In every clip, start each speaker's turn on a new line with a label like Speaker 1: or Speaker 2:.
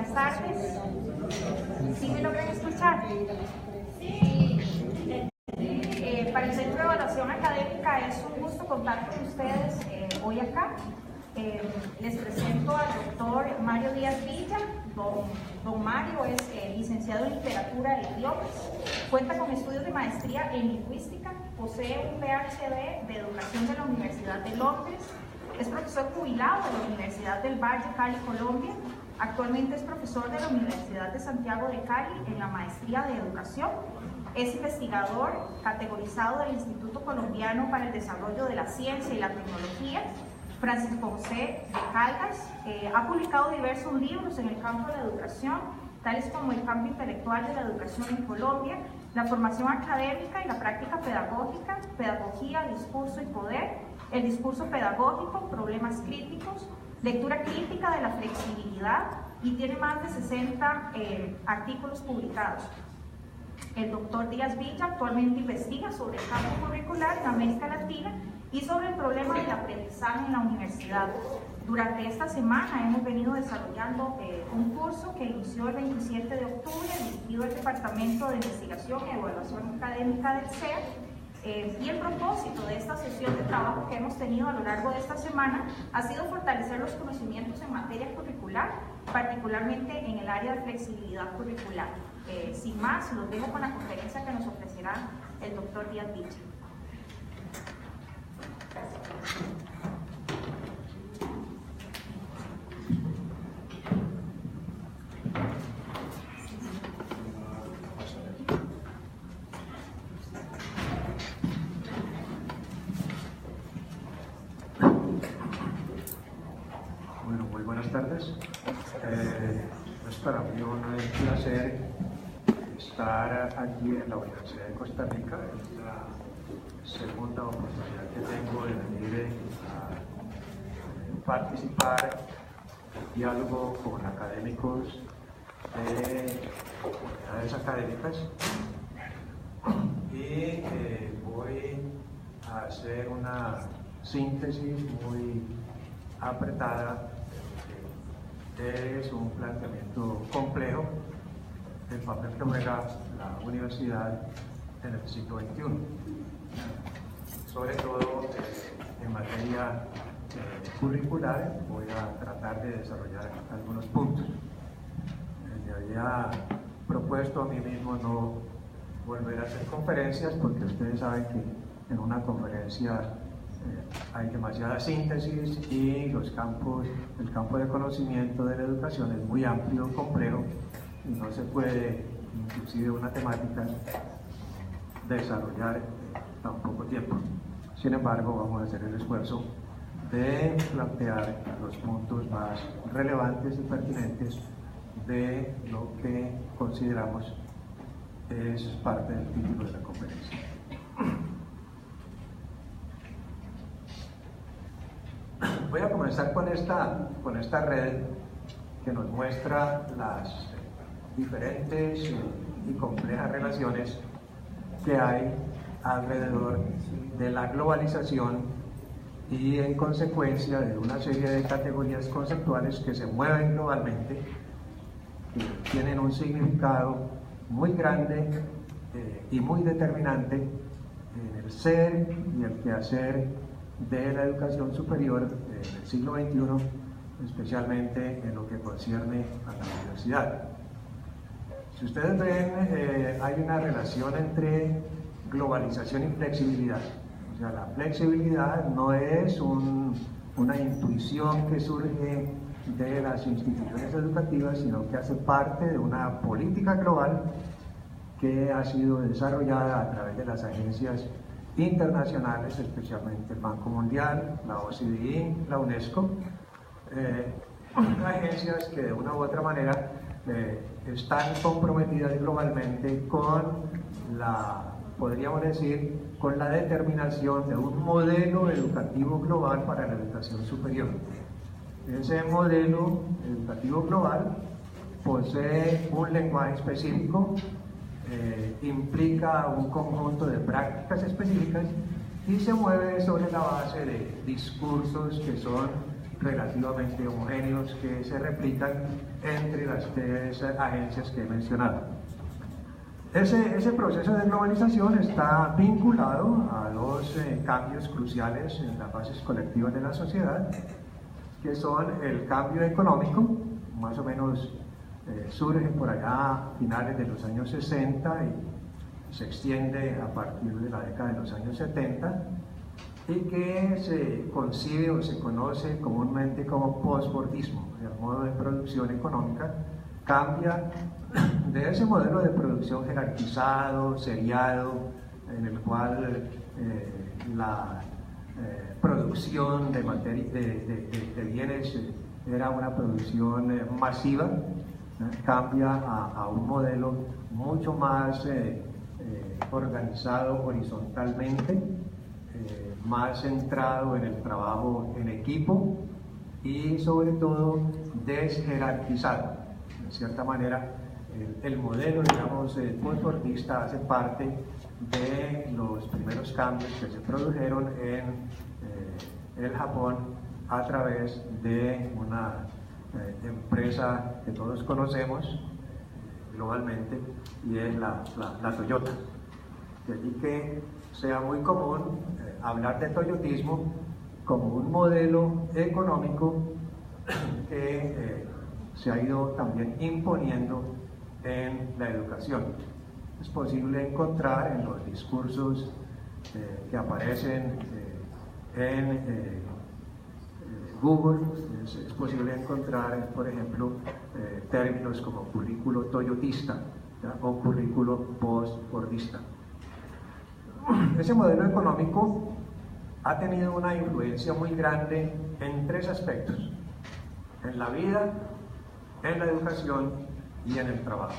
Speaker 1: buenas tardes. ¿Sí me logran escuchar? Sí. Para el Centro de Evaluación Académica es un gusto contar con ustedes hoy acá. Les presento al doctor Mario Díaz Villa. Don Mario es licenciado en Literatura e Idiomas, cuenta con estudios de maestría en Lingüística, posee un PhD de Educación de la Universidad de Londres, es profesor jubilado de la Universidad del Valle, Cali, Colombia. Actualmente es profesor de la Universidad de Santiago de Cali en la maestría de Educación. Es investigador categorizado del Instituto Colombiano para el Desarrollo de la Ciencia y la Tecnología, Francisco José de Caldas. Ha publicado diversos libros en el campo de la educación, tales como El campo intelectual de la educación en Colombia, La formación académica y la práctica pedagógica, Pedagogía, discurso y poder, El discurso pedagógico, Problemas críticos, Lectura crítica de la flexibilidad, y tiene más de 60 artículos publicados. El doctor Díaz Villa actualmente investiga sobre el campo curricular en América Latina y sobre el problema del aprendizaje en la universidad. Durante esta semana hemos venido desarrollando un curso que inició el 27 de octubre, dirigido al Departamento de Investigación y Evaluación Académica del CEA. Y el propósito de esta sesión de trabajo que hemos tenido a lo largo de esta semana ha sido fortalecer los conocimientos en materia curricular, particularmente en el área de flexibilidad curricular. Sin más, los dejo con la conferencia que nos ofrecerá el doctor Díaz Villa.
Speaker 2: Bueno, muy buenas tardes. Es para mí un placer estar aquí en la Universidad de Costa Rica. Es la segunda oportunidad que tengo de venir a participar en diálogo con académicos de comunidades académicas, y voy a hacer una síntesis muy apretada. Es un planteamiento complejo del papel que juega la universidad en el siglo XXI, sobre todo en materia curricular. Voy a tratar de desarrollar algunos puntos. Me había propuesto a mí mismo no volver a hacer conferencias, porque ustedes saben que en una conferencia hay demasiada síntesis y el campo de conocimiento de la educación es muy amplio, complejo, y no se puede, inclusive una temática, desarrollar en tan poco tiempo. Sin embargo, vamos a hacer el esfuerzo de plantear los puntos más relevantes y pertinentes de lo que consideramos es parte del título de la conferencia. Voy a comenzar con esta red que nos muestra las diferentes y complejas relaciones que hay alrededor de la globalización y, en consecuencia, de una serie de categorías conceptuales que se mueven globalmente, que tienen un significado muy grande y muy determinante en el ser y el quehacer de la educación superior del siglo XXI, especialmente en lo que concierne a la universidad. Si ustedes ven, hay una relación entre globalización y flexibilidad. O sea, la flexibilidad no es una intuición que surge de las instituciones educativas, sino que hace parte de una política global que ha sido desarrollada a través de las agencias internacionales, especialmente el Banco Mundial, la OCDE, la UNESCO, agencias que de una u otra manera están comprometidas globalmente con podríamos decir, con la determinación de un modelo educativo global para la educación superior. Ese modelo educativo global posee un lenguaje específico, implica un conjunto de prácticas específicas y se mueve sobre la base de discursos que son relativamente homogéneos que se replican entre las tres agencias que he mencionado. Ese proceso de globalización está vinculado a los cambios cruciales en las bases colectivas de la sociedad, que son el cambio económico, más o menos surge por allá a finales de los años 60 y se extiende a partir de la década de los años 70, y que se concibe o se conoce comúnmente como postfordismo. El modo de producción económica cambia de ese modelo de producción jerarquizado, seriado, en el cual la producción de bienes era una producción masiva, cambia a un modelo mucho más organizado horizontalmente, más centrado en el trabajo en equipo y sobre todo desjerarquizado. De cierta manera, el modelo, digamos, postfordista hace parte de los primeros cambios que se produjeron en el Japón a través de una empresa que todos conocemos globalmente, y es la Toyota. De allí que sea muy común hablar de toyotismo como un modelo económico que se ha ido también imponiendo en la educación. Es posible encontrar en los discursos que aparecen en Google, es posible encontrar, por ejemplo, términos como currículo toyotista, ¿ya? O currículo postfordista. Ese modelo económico ha tenido una influencia muy grande en tres aspectos: en la vida, en la educación y en el trabajo.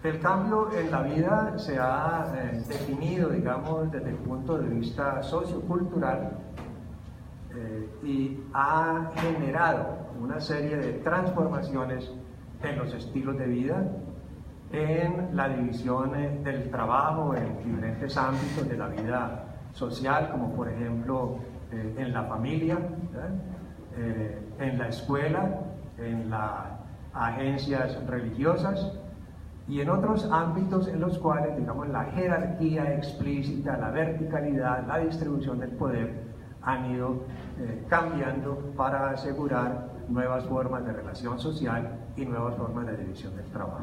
Speaker 2: El cambio en la vida se ha definido, digamos, desde el punto de vista sociocultural y ha generado una serie de transformaciones en los estilos de vida, en la división del trabajo en diferentes ámbitos de la vida social, como por ejemplo en la familia, en la escuela, en las agencias religiosas y en otros ámbitos en los cuales, digamos, la jerarquía explícita, la verticalidad, la distribución del poder han ido cambiando para asegurar nuevas formas de relación social y nuevas formas de división del trabajo.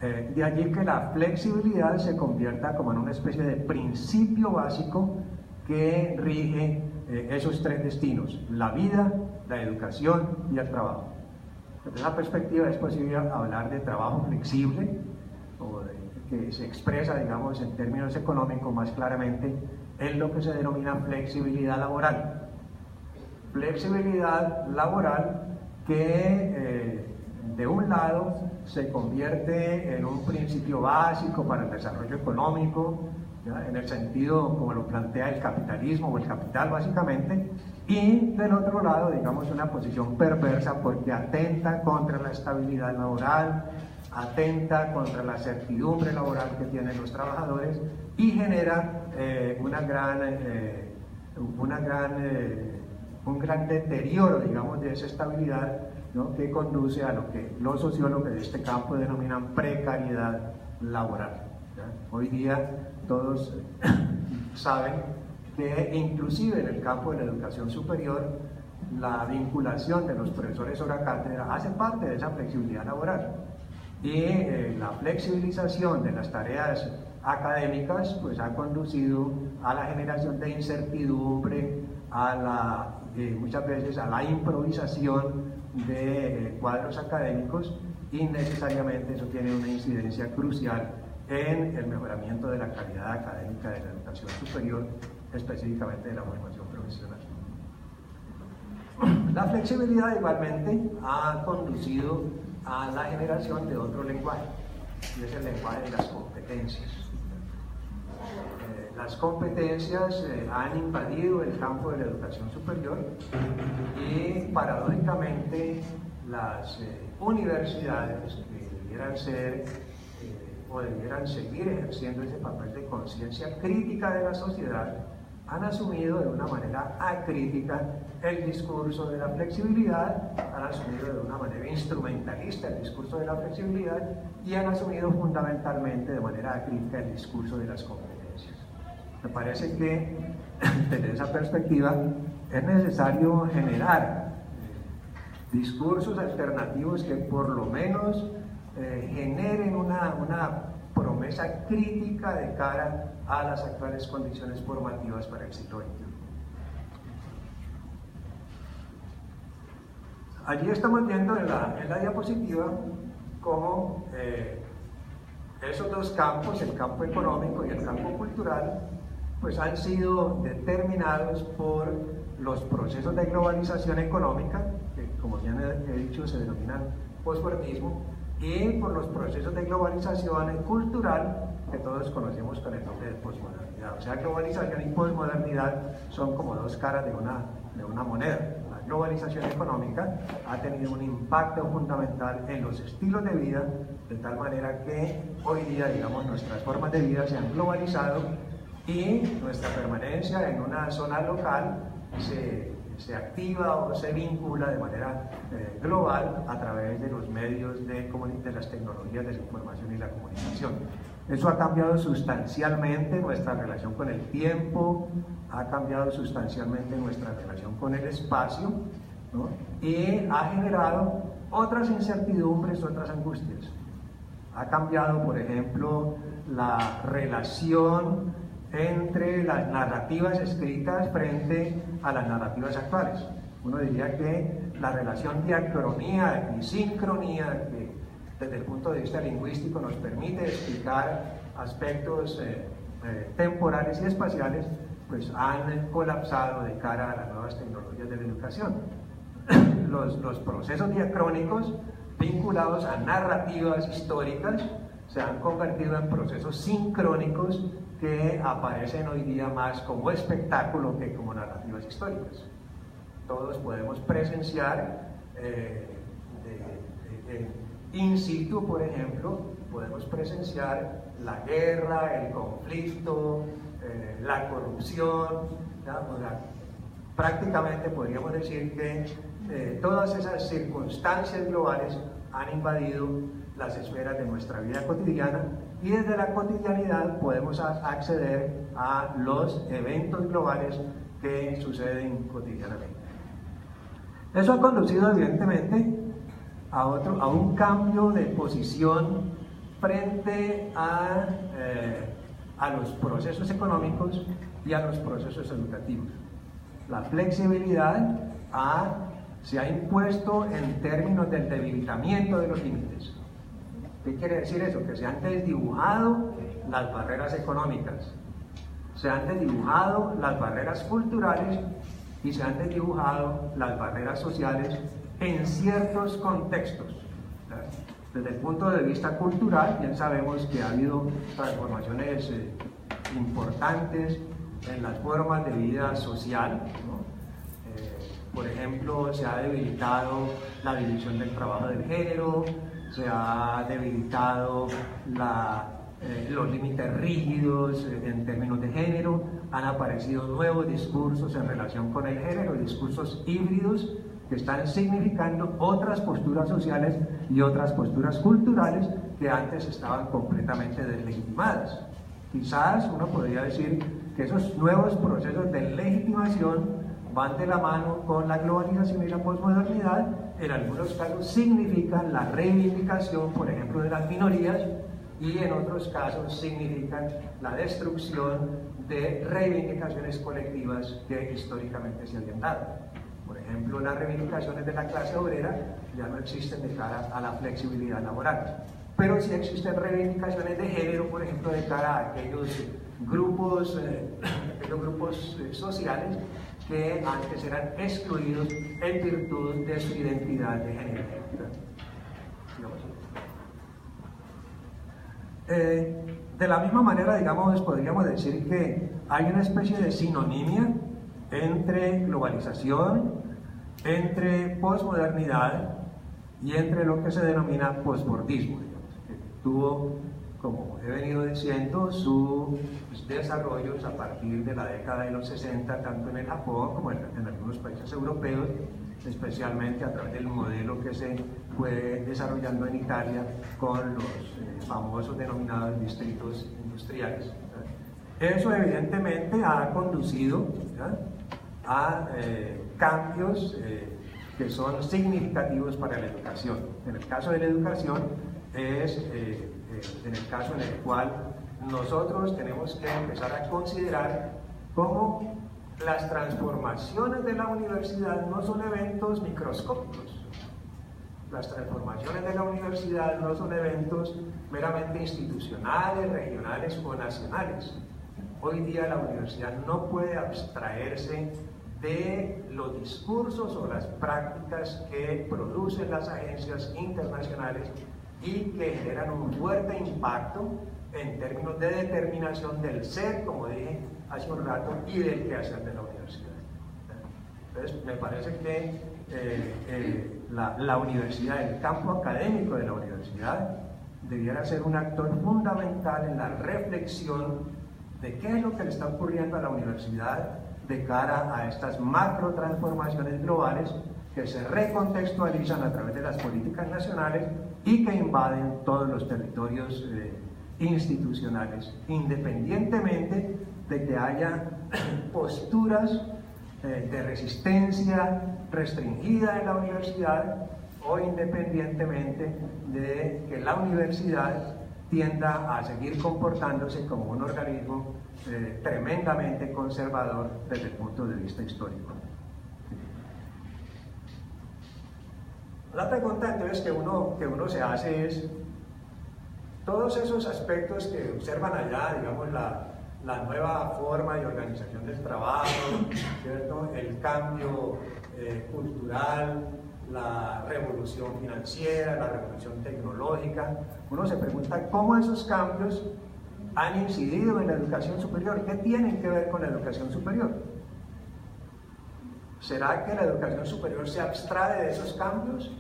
Speaker 2: De allí que la flexibilidad se convierta como en una especie de principio básico que rige esos tres destinos: la vida, la educación y el trabajo. Desde esa perspectiva es posible hablar de trabajo flexible, o que se expresa, digamos, en términos económicos más claramente en lo que se denomina flexibilidad laboral. Flexibilidad laboral que de un lado se convierte en un principio básico para el desarrollo económico, ¿ya? En el sentido como lo plantea el capitalismo o el capital básicamente, y del otro lado, digamos, una posición perversa porque atenta contra la estabilidad laboral, atenta contra la certidumbre laboral que tienen los trabajadores y genera un gran deterioro, digamos, de esa estabilidad, ¿no? Que conduce a lo que los sociólogos de este campo denominan precariedad laboral, ¿ya? Hoy día todos saben que inclusive en el campo de la educación superior la vinculación de los profesores hora cátedra hace parte de esa flexibilidad laboral, y la flexibilización de las tareas académicas pues ha conducido a la generación de incertidumbre, muchas veces a la improvisación de cuadros académicos, y necesariamente eso tiene una incidencia crucial en el mejoramiento de la calidad académica de la educación superior, específicamente de la formación profesional. La flexibilidad igualmente ha conducido a la generación de otro lenguaje, y es el lenguaje de las competencias. Las competencias han invadido el campo de la educación superior, y paradójicamente las universidades que debieran ser o debieran seguir ejerciendo ese papel de conciencia crítica de la sociedad han asumido de una manera acrítica el discurso de la flexibilidad, han asumido de una manera instrumentalista el discurso de la flexibilidad y han asumido fundamentalmente de manera acrítica el discurso de las competencias. Me parece que desde esa perspectiva es necesario generar discursos alternativos que por lo menos generen una promesa crítica de cara a las actuales condiciones formativas para el siglo XXI. Allí estamos viendo en la diapositiva cómo esos dos campos, el campo económico y el campo cultural, pues han sido determinados por los procesos de globalización económica, que como ya he dicho se denominan posmodernismo, y por los procesos de globalización cultural que todos conocemos con el nombre de posmodernidad. O sea, globalización y posmodernidad son como dos caras de una moneda. La globalización económica ha tenido un impacto fundamental en los estilos de vida, de tal manera que hoy día, digamos, nuestras formas de vida se han globalizado y nuestra permanencia en una zona local se activa o se vincula de manera global a través de los medios de las tecnologías de la información y la comunicación. Eso ha cambiado sustancialmente nuestra relación con el tiempo, ha cambiado sustancialmente nuestra relación con el espacio, ¿no? Y ha generado otras incertidumbres, otras angustias. Ha cambiado, por ejemplo, la relación entre las narrativas escritas frente a las narrativas actuales. Uno diría que la relación de acronía y sincronía, que desde el punto de vista lingüístico nos permite explicar aspectos temporales y espaciales, pues han colapsado de cara a las nuevas tecnologías de la educación. Los procesos diacrónicos vinculados a narrativas históricas se han convertido en procesos sincrónicos que aparecen hoy día más como espectáculo que como narrativas históricas. Todos podemos presenciar in situ, por ejemplo, podemos presenciar la guerra, el conflicto, la corrupción, ¿ya? O sea, prácticamente podríamos decir que todas esas circunstancias globales han invadido las esferas de nuestra vida cotidiana y desde la cotidianidad podemos acceder a los eventos globales que suceden cotidianamente. Eso ha conducido evidentemente a un cambio de posición frente a los procesos económicos y a los procesos educativos. La flexibilidad se ha impuesto en términos del debilitamiento de los límites. ¿Qué quiere decir eso? Que se han desdibujado las barreras económicas, se han desdibujado las barreras culturales y se han desdibujado las barreras sociales en ciertos contextos. Desde el punto de vista cultural, bien sabemos que ha habido transformaciones importantes en las formas de vida social, ¿no? Por ejemplo, se ha debilitado la división del trabajo del género, se ha debilitado los límites rígidos en términos de género, han aparecido nuevos discursos en relación con el género, discursos híbridos que están significando otras posturas sociales y otras posturas culturales que antes estaban completamente deslegitimadas. Quizás uno podría decir que esos nuevos procesos de legitimación van de la mano con la globalización y la posmodernidad. En algunos casos significan la reivindicación, por ejemplo, de las minorías, y en otros casos significan la destrucción de reivindicaciones colectivas que históricamente se habían dado. Por ejemplo, las reivindicaciones de la clase obrera ya no existen de cara a la flexibilidad laboral, pero sí existen reivindicaciones de género, por ejemplo, de cara a aquellos grupos sociales que antes eran excluidos en virtud de su identidad de género. De la misma manera, digamos, podríamos decir que hay una especie de sinonimia entre globalización, entre posmodernidad y entre lo que se denomina posmodismo, que tuvo como he venido diciendo, sus desarrollos a partir de la década de los 60, tanto en el Japón como en algunos países europeos, especialmente a través del modelo que se fue desarrollando en Italia con los famosos denominados distritos industriales. Eso evidentemente ha conducido a cambios que son significativos para la educación. En el caso de la educación es en el caso en el cual nosotros tenemos que empezar a considerar cómo las transformaciones de la universidad no son eventos microscópicos. Las transformaciones de la universidad no son eventos meramente institucionales, regionales o nacionales. Hoy día la universidad no puede abstraerse de los discursos o las prácticas que producen las agencias internacionales y que generan un fuerte impacto en términos de determinación del ser, como dije hace un rato, y del quehacer de la universidad. Entonces, me parece que la universidad, el campo académico de la universidad, debiera ser un actor fundamental en la reflexión de qué es lo que le está ocurriendo a la universidad de cara a estas macro transformaciones globales que se recontextualizan a través de las políticas nacionales y que invaden todos los territorios institucionales, independientemente de que haya posturas de resistencia restringida en la universidad o independientemente de que la universidad tienda a seguir comportándose como un organismo tremendamente conservador desde el punto de vista histórico. La pregunta entonces que uno se hace es, todos esos aspectos que observan allá, digamos la nueva forma de organización del trabajo, ¿cierto? El cambio cultural, la revolución financiera, la revolución tecnológica, uno se pregunta cómo esos cambios han incidido en la educación superior, ¿qué tienen que ver con la educación superior? ¿Será que la educación superior se abstrae de esos cambios?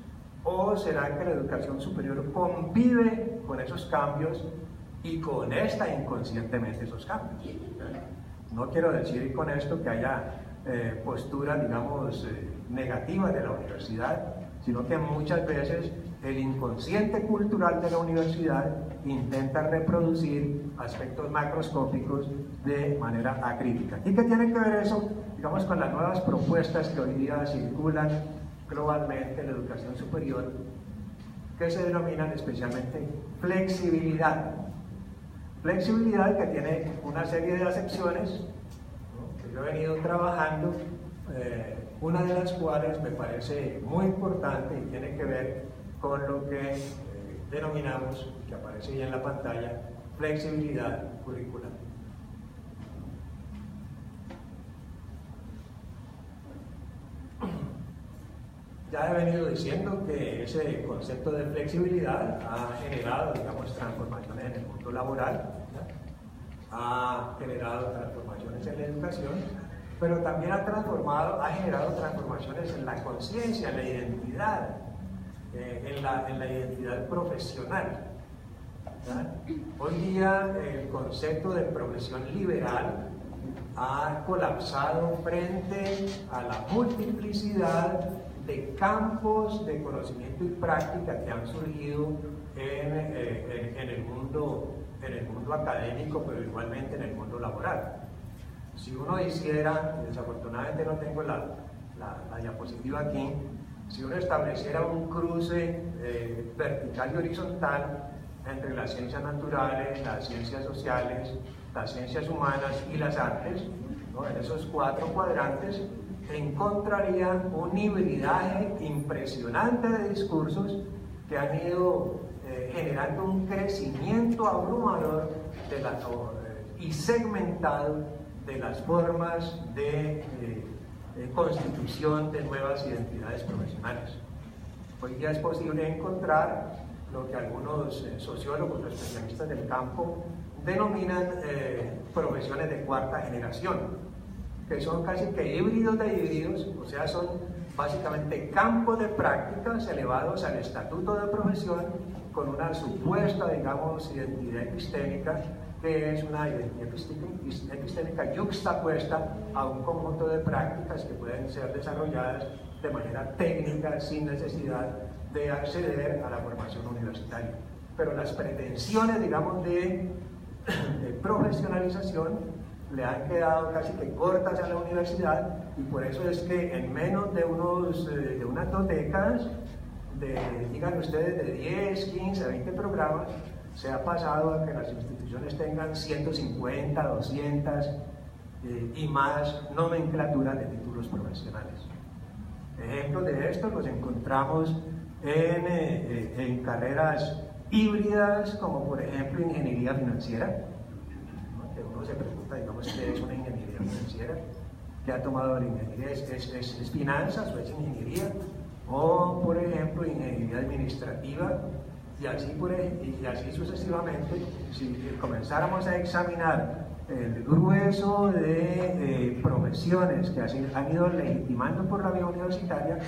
Speaker 2: ¿O será que la educación superior convive con esos cambios y conecta inconscientemente esos cambios? No quiero decir con esto que haya posturas, digamos, negativas de la universidad, sino que muchas veces el inconsciente cultural de la universidad intenta reproducir aspectos macroscópicos de manera acrítica. ¿Y qué tiene que ver eso, digamos, con las nuevas propuestas que hoy día circulan globalmente en la educación superior, que se denominan especialmente flexibilidad? Flexibilidad que tiene una serie de acepciones, ¿no?, que yo he venido trabajando, una de las cuales me parece muy importante y tiene que ver con lo que denominamos, que aparece ahí en la pantalla, flexibilidad curricular. Ya he venido diciendo que ese concepto de flexibilidad ha generado, digamos, transformaciones en el mundo laboral, ¿no?, ha generado transformaciones en la educación, pero también ha generado transformaciones en la conciencia, en la identidad, en la identidad profesional. Hoy día el concepto de profesión liberal ha colapsado frente a la multiplicidad de campos de conocimiento y práctica que han surgido en el mundo académico, pero igualmente en el mundo laboral. Si uno hiciera, desafortunadamente no tengo la diapositiva aquí, si uno estableciera un cruce vertical y horizontal entre las ciencias naturales, las ciencias sociales, las ciencias humanas y las artes, ¿no?, en esos 4 cuadrantes, encontrarían un hibridaje impresionante de discursos que han ido generando un crecimiento abrumador y segmentado de las formas de constitución de nuevas identidades profesionales. Hoy día es posible encontrar lo que algunos sociólogos o especialistas del campo denominan profesiones de 4ª generación, que son casi que híbridos de híbridos, o sea, son básicamente campos de prácticas elevados al estatuto de profesión con una supuesta, digamos, identidad epistémica, que es una identidad epistémica yuxtapuesta a un conjunto de prácticas que pueden ser desarrolladas de manera técnica sin necesidad de acceder a la formación universitaria. Pero las pretensiones, digamos, de profesionalización le han quedado casi que cortas a la universidad, y por eso es que en menos de unas 2 décadas, digan ustedes, de 10, 15, 20 programas, se ha pasado a que las instituciones tengan 150, 200 y más nomenclaturas de títulos profesionales. Ejemplos de esto los encontramos en carreras híbridas, como por ejemplo ingeniería financiera, ¿no? Que uno se pregunta, digamos, ¿qué es una ingeniería financiera? ¿Qué ha tomado la ingeniería? ¿Es finanzas o es ingeniería? O por ejemplo ingeniería administrativa, y así sucesivamente. Si comenzáramos a examinar el grueso de profesiones que han ido legitimando por la vía universitaria,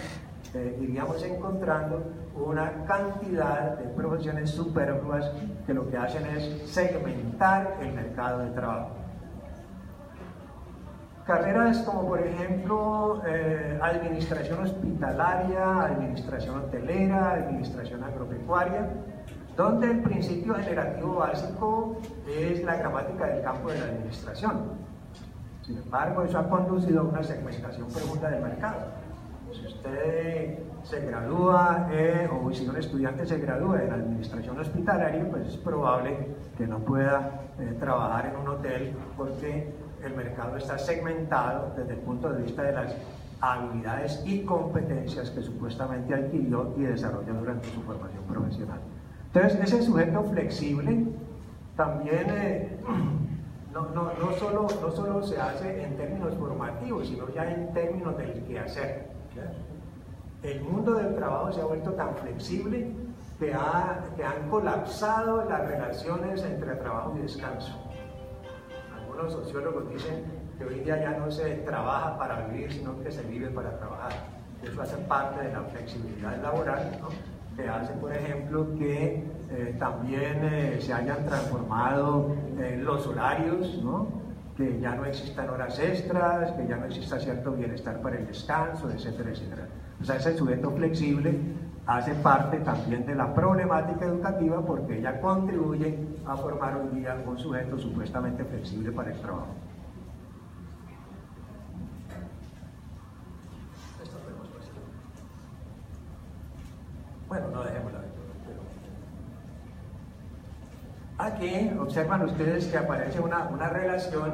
Speaker 2: iríamos encontrando una cantidad de profesiones superfluas que lo que hacen es segmentar el mercado de trabajo. Carreras como por ejemplo administración hospitalaria, administración hotelera, administración agropecuaria, donde el principio generativo básico es la gramática del campo de la administración. Sin embargo, eso ha conducido a una segmentación profunda del mercado. Si usted se gradúa o si un estudiante se gradúa en administración hospitalaria, pues es probable que no pueda trabajar en un hotel, porque el mercado está segmentado desde el punto de vista de las habilidades y competencias que supuestamente adquirió y desarrolló durante su formación profesional. Entonces, ese sujeto flexible también no solo se hace en términos formativos, sino ya en términos del quehacer. El mundo del trabajo se ha vuelto tan flexible que han colapsado las relaciones entre trabajo y descanso. Algunos sociólogos dicen que hoy día ya no se trabaja para vivir, sino que se vive para trabajar. Eso hace parte de la flexibilidad laboral, ¿no? Que hace, por ejemplo, que también se hayan transformado los horarios, ¿no? Que ya no existan horas extras, que ya no exista cierto bienestar para el descanso, etcétera, etcétera. O sea, ese sujeto flexible hace parte también de la problemática educativa, porque ella contribuye a formar hoy día un sujeto supuestamente flexible para el trabajo. Esto podemos pasar. Bueno, no dejémosla. Aquí observan ustedes que aparece una relación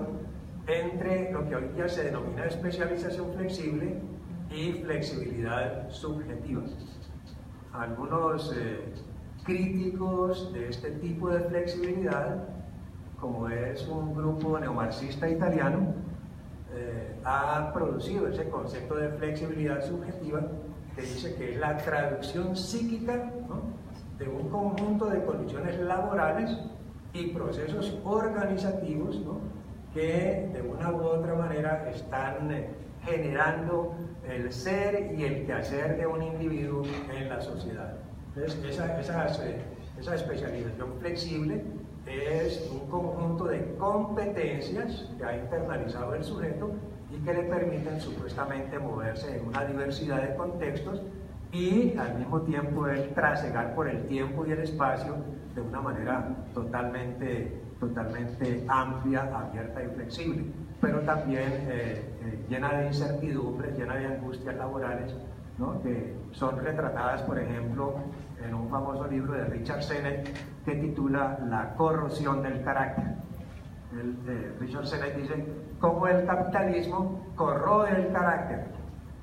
Speaker 2: entre lo que hoy día se denomina especialización flexible y flexibilidad subjetiva. Algunos críticos de este tipo de flexibilidad, como es un grupo neomarxista italiano, ha producido ese concepto de flexibilidad subjetiva, que dice que es la traducción psíquica, ¿no?, de un conjunto de condiciones laborales y procesos organizativos, ¿no?, que de una u otra manera están generando el ser y el quehacer de un individuo en la sociedad. Entonces, esa especialización flexible es un conjunto de competencias que ha internalizado el sujeto y que le permiten supuestamente moverse en una diversidad de contextos y al mismo tiempo el trasegar por el tiempo y el espacio de una manera totalmente amplia, abierta y flexible, pero también llena de incertidumbres, llena de angustias laborales, ¿no?, que son retratadas, por ejemplo, en un famoso libro de Richard Sennett que titula La corrosión del carácter. Richard Sennett dice cómo el capitalismo corroe el carácter,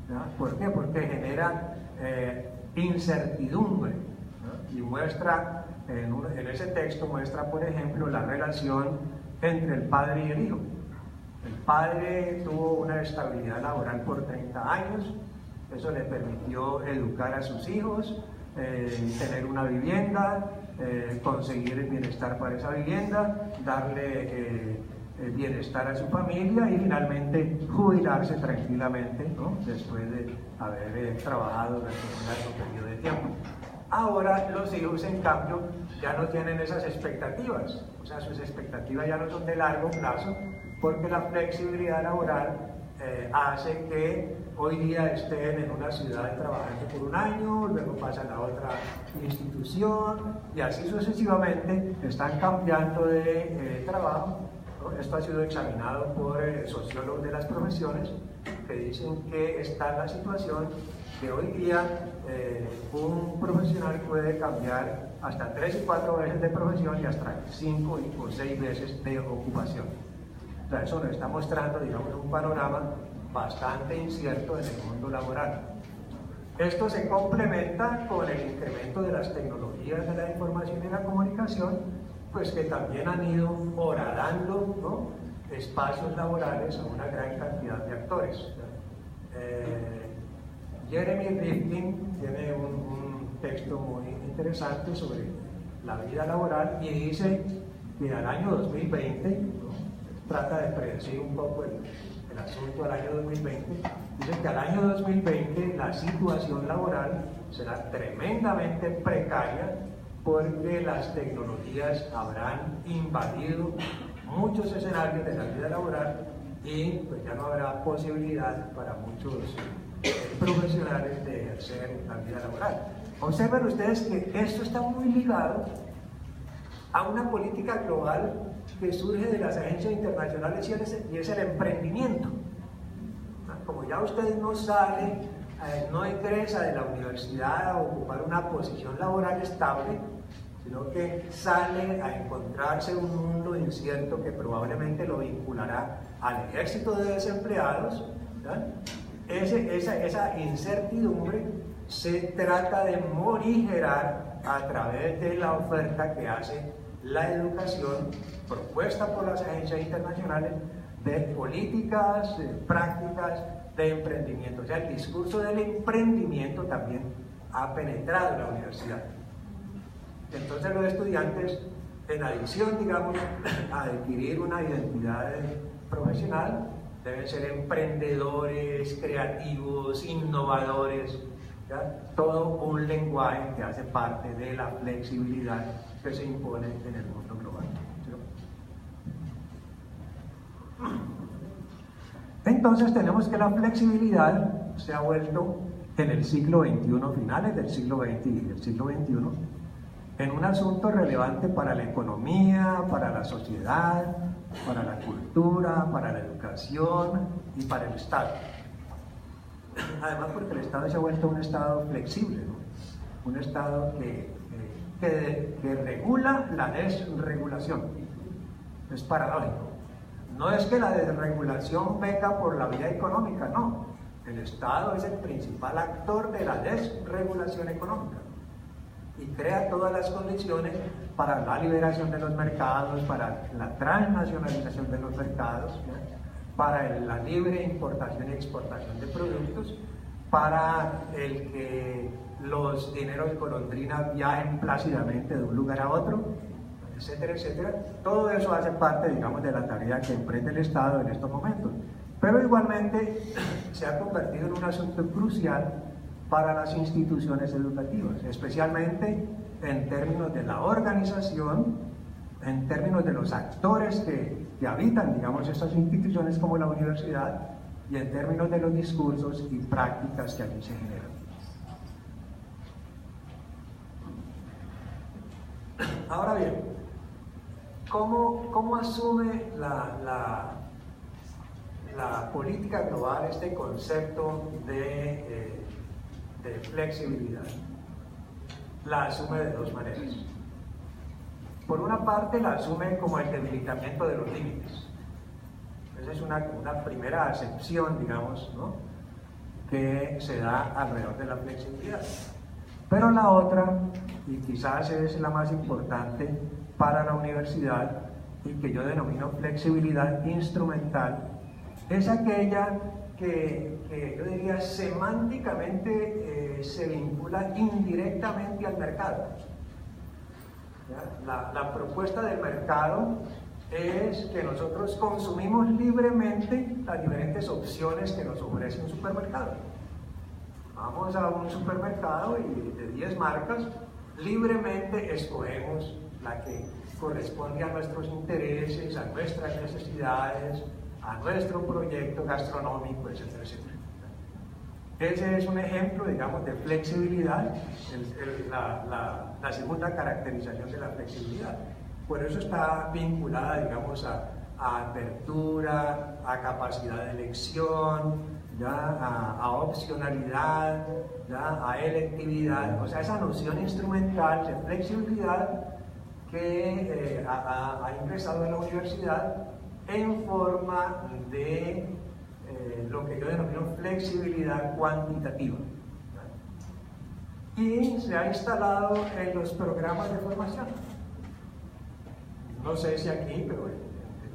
Speaker 2: ¿no? ¿Por qué? Porque genera incertidumbre, ¿no? Y muestra, en ese texto muestra, por ejemplo, la relación entre el padre y el hijo. El padre tuvo una estabilidad laboral por 30 años, eso le permitió educar a sus hijos, tener una vivienda, conseguir el bienestar para esa vivienda, darle bienestar a su familia y finalmente jubilarse tranquilamente, ¿no?, después de haber trabajado durante un largo periodo de tiempo. Ahora los hijos, en cambio, ya no tienen esas expectativas, o sea, sus expectativas ya no son de largo plazo, porque la flexibilidad laboral hace que hoy día estén en una ciudad trabajando por un año, luego pasan a otra institución y así sucesivamente están cambiando de trabajo, ¿no? Esto ha sido examinado por sociólogos de las profesiones que dicen que está en la situación que hoy día un profesional puede cambiar hasta 3 y 4 veces de profesión y hasta 5 o 6 veces de ocupación. O sea, eso nos está mostrando, digamos, un panorama bastante incierto en el mundo laboral. Esto se complementa con el incremento de las tecnologías de la información y la comunicación, pues que también han ido horadando, ¿no?, espacios laborales a una gran cantidad de actores. Jeremy Rifkin tiene un texto muy interesante sobre la vida laboral y dice que al año 2020, ¿no?, trata de predecir un poco el asunto al año 2020, dice que al año 2020 la situación laboral será tremendamente precaria porque las tecnologías habrán invadido muchos escenarios de la vida laboral y pues ya no habrá posibilidad para muchos profesionales de ejercer la vida laboral. Observen ustedes que esto está muy ligado a una política global que surge de las agencias internacionales y es el emprendimiento. Como ya usted no sale, no egresa de la universidad a ocupar una posición laboral estable, sino que sale a encontrarse un mundo incierto que probablemente lo vinculará al ejército de desempleados, ¿verdad? Esa incertidumbre se trata de morigerar a través de la oferta que hace la educación propuesta por las agencias internacionales de políticas, prácticas de emprendimiento. O sea, el discurso del emprendimiento también ha penetrado en la universidad. Entonces los estudiantes, en adición, digamos, a adquirir una identidad profesional, deben ser emprendedores, creativos, innovadores, ¿ya? Todo un lenguaje que hace parte de la flexibilidad que se impone en el mundo global. Entonces tenemos que la flexibilidad se ha vuelto en el siglo XXI, finales del siglo XX y del siglo XXI, en un asunto relevante para la economía, para la sociedad, para la cultura, para la educación y para el Estado. Además porque el Estado se ha vuelto un Estado flexible, ¿no? Un Estado que regula la desregulación. Es paradójico. No es que la desregulación venga por la vía económica, no. El Estado es el principal actor de la desregulación económica y crea todas las condiciones para la liberación de los mercados, para la transnacionalización de los mercados, ¿ya?, para la libre importación y exportación de productos, para el que los dineros golondrina viajen plácidamente de un lugar a otro, etcétera, etcétera. Todo eso hace parte, digamos, de la tarea que emprende el Estado en estos momentos. Pero igualmente se ha convertido en un asunto crucial para las instituciones educativas, especialmente en términos de la organización, en términos de los actores que habitan, digamos, estas instituciones como la universidad, y en términos de los discursos y prácticas que allí se generan. Ahora bien, ¿cómo asume la política global este concepto de flexibilidad? La asume de dos maneras. Por una parte, la asume como el debilitamiento de los límites. Esa es una primera acepción, digamos, ¿no?, que se da alrededor de la flexibilidad. Pero la otra, y quizás es la más importante para la universidad, y que yo denomino flexibilidad instrumental, es aquella que yo diría semánticamente se vincula indirectamente al mercado. La propuesta del mercado es que nosotros consumimos libremente las diferentes opciones que nos ofrece un supermercado. Vamos a un supermercado y de 10 marcas, libremente escogemos la que corresponde a nuestros intereses, a nuestras necesidades, a nuestro proyecto gastronómico, etcétera, etcétera. Ese es un ejemplo, digamos, de flexibilidad, la segunda caracterización de la flexibilidad. Por eso está vinculada, digamos, a apertura, a capacidad de elección, ¿ya? A opcionalidad, ¿ya? A electividad, o sea, esa noción instrumental de flexibilidad que ha ingresado a la universidad en forma de lo que yo denomino flexibilidad cuantitativa, ¿ya? Y se ha instalado en los programas de formación. No sé si aquí, pero en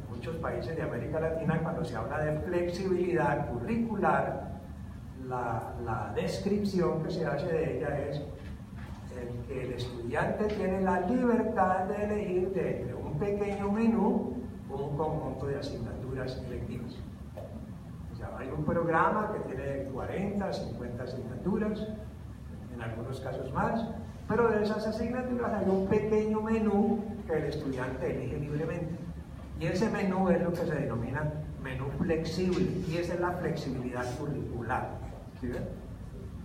Speaker 2: muchos países de América Latina, cuando se habla de flexibilidad curricular, la descripción que se hace de ella es que el estudiante tiene la libertad de elegir de entre un pequeño menú un conjunto de asignaturas electivas. O sea, hay un programa que tiene 40, 50 asignaturas, en algunos casos más, pero de esas asignaturas hay un pequeño menú que el estudiante elige libremente. Y ese menú es lo que se denomina menú flexible, y esa es la flexibilidad curricular. ¿Sí ven?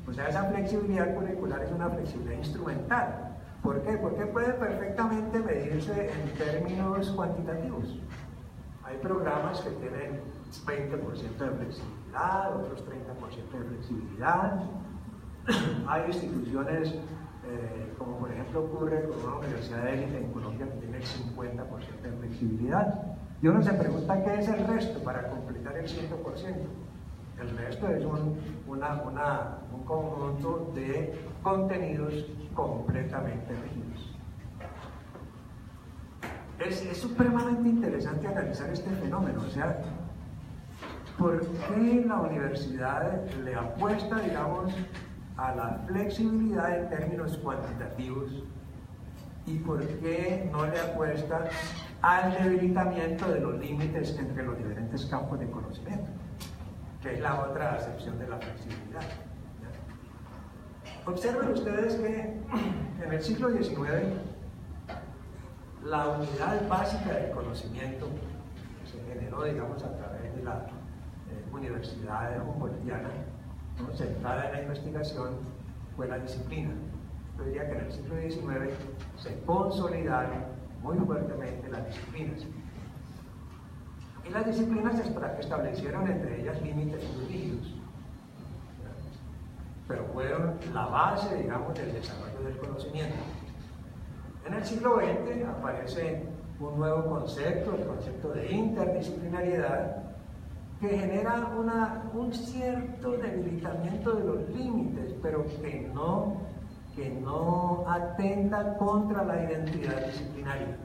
Speaker 2: O sea, esa flexibilidad curricular es una flexibilidad instrumental. ¿Por qué? Porque puede perfectamente medirse en términos cuantitativos. Hay programas que tienen 20% de flexibilidad, otros 30% de flexibilidad. Hay instituciones, como por ejemplo ocurre con una universidad de élite en Colombia que tiene el 50% de flexibilidad. Y uno se pregunta qué es el resto para completar el 100%. El resto es un conjunto de contenidos completamente rígidos. Es supremamente interesante analizar este fenómeno, o sea, ¿por qué la universidad le apuesta, digamos, a la flexibilidad en términos cuantitativos y por qué no le apuesta al debilitamiento de los límites entre los diferentes campos de conocimiento, que es la otra acepción de la flexibilidad? Observen ustedes que en el siglo XIX la unidad básica del conocimiento que se generó, digamos, a través de la Universidad Humboldtiana, ¿no?, centrada en la investigación, fue la disciplina. Yo diría que en el siglo XIX se consolidaron muy fuertemente las disciplinas. Y las disciplinas establecieron entre ellas límites muy rígidos, pero fueron la base, digamos, del desarrollo del conocimiento. En el siglo XX aparece un nuevo concepto, el concepto de interdisciplinariedad, que genera un cierto debilitamiento de los límites, pero que no atenta contra la identidad disciplinaria.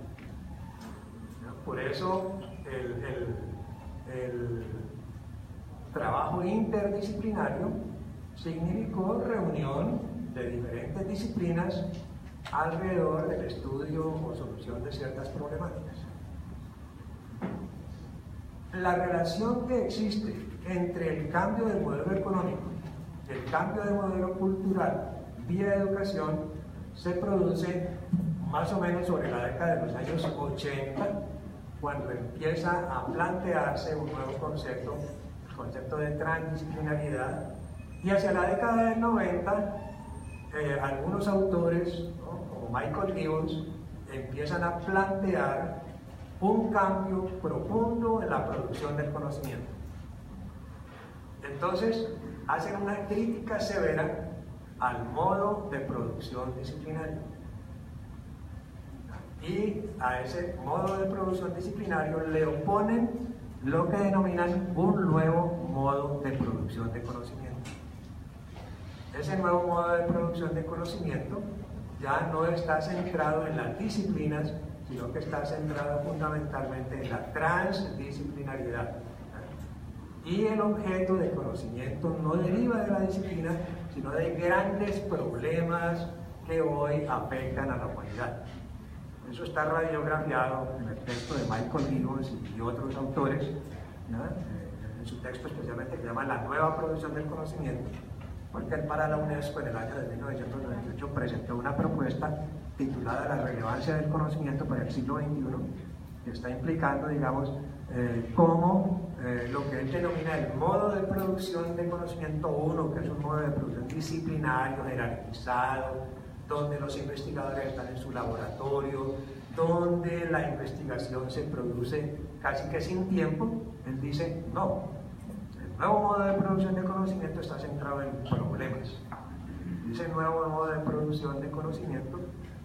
Speaker 2: Por eso el trabajo interdisciplinario significó reunión de diferentes disciplinas alrededor del estudio o solución de ciertas problemáticas. La relación que existe entre el cambio del modelo económico, el cambio de modelo cultural vía educación, se produce más o menos sobre la década de los años 80, cuando empieza a plantearse un nuevo concepto, el concepto de transdisciplinariedad, y hacia la década del 90, algunos autores, ¿no?, como Michael Gibbons, empiezan a plantear un cambio profundo en la producción del conocimiento. Entonces, hacen una crítica severa al modo de producción disciplinario. Y a ese modo de producción disciplinario le oponen lo que denominan un nuevo modo de producción de conocimiento. Ese nuevo modo de producción de conocimiento ya no está centrado en las disciplinas, sino que está centrado fundamentalmente en la transdisciplinariedad. Y el objeto de conocimiento no deriva de la disciplina, sino de grandes problemas que hoy afectan a la humanidad. Eso está radiografiado en el texto de Michael Gibbons y otros autores, ¿no?, en su texto especialmente que se llama La nueva producción del conocimiento. porque él para la UNESCO en el año de 1998 presentó una propuesta titulada La relevancia del conocimiento para el siglo XXI, que está implicando, digamos, cómo lo que él denomina el modo de producción de conocimiento 1, que es un modo de producción disciplinario, jerarquizado, donde los investigadores están en su laboratorio, donde la investigación se produce casi que sin tiempo. Él dice, no, el nuevo modo de producción de conocimiento está centrado en problemas. Ese nuevo modo de producción de conocimiento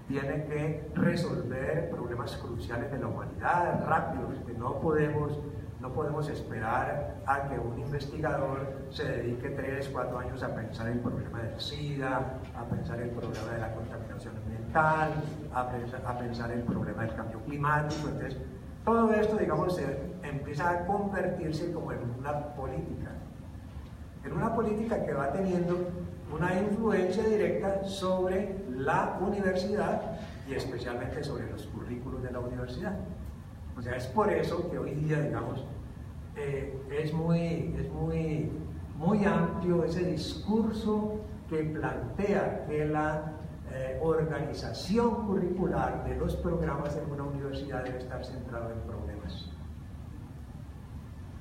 Speaker 2: tiene que resolver problemas cruciales de la humanidad, rápidos, que no podemos esperar a que un investigador se dedique 3, 4 años a pensar el problema del SIDA, a pensar el problema de la contaminación ambiental, a pensar el problema del cambio climático. Entonces, todo esto, digamos, empieza a convertirse como en una política que va teniendo una influencia directa sobre la universidad y especialmente sobre los currículos de la universidad. O sea, es por eso que hoy día, digamos, es muy amplio ese discurso que plantea que la organización curricular de los programas en una universidad debe estar centrado en problemas.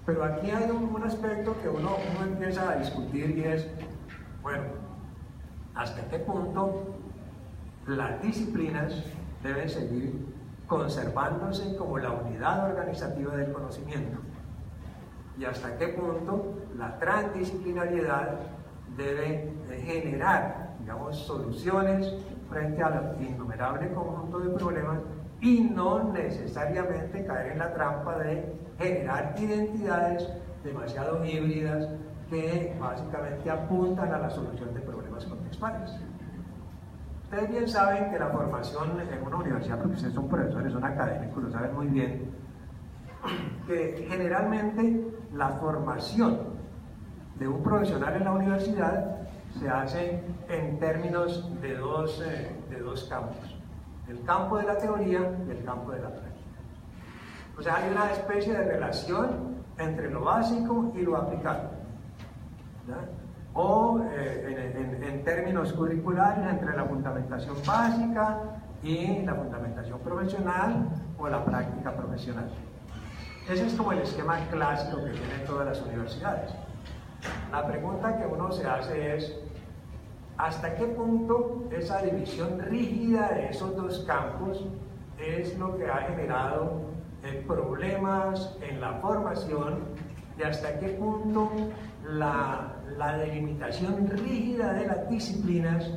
Speaker 2: Pero aquí hay un aspecto que uno empieza a discutir y es, bueno, ¿hasta qué punto las disciplinas deben seguir conservándose como la unidad organizativa del conocimiento? Y hasta qué punto la transdisciplinariedad debe generar, digamos, soluciones frente al innumerable conjunto de problemas y no necesariamente caer en la trampa de generar identidades demasiado híbridas que básicamente apuntan a la solución de problemas contextuales. Ustedes bien saben que la formación en una universidad, porque ustedes son profesores, son académicos, lo saben muy bien, que generalmente la formación de un profesional en la universidad se hace en términos de dos campos: el campo de la teoría y el campo de la práctica. O sea, hay una especie de relación entre lo básico y lo aplicado, ¿ya? O en términos curriculares, entre la fundamentación básica y la fundamentación profesional o la práctica profesional. Ese es como el esquema clásico que tienen todas las universidades. La pregunta que uno se hace es, ¿hasta qué punto esa división rígida de esos dos campos es lo que ha generado problemas en la formación, y hasta qué punto la delimitación rígida de las disciplinas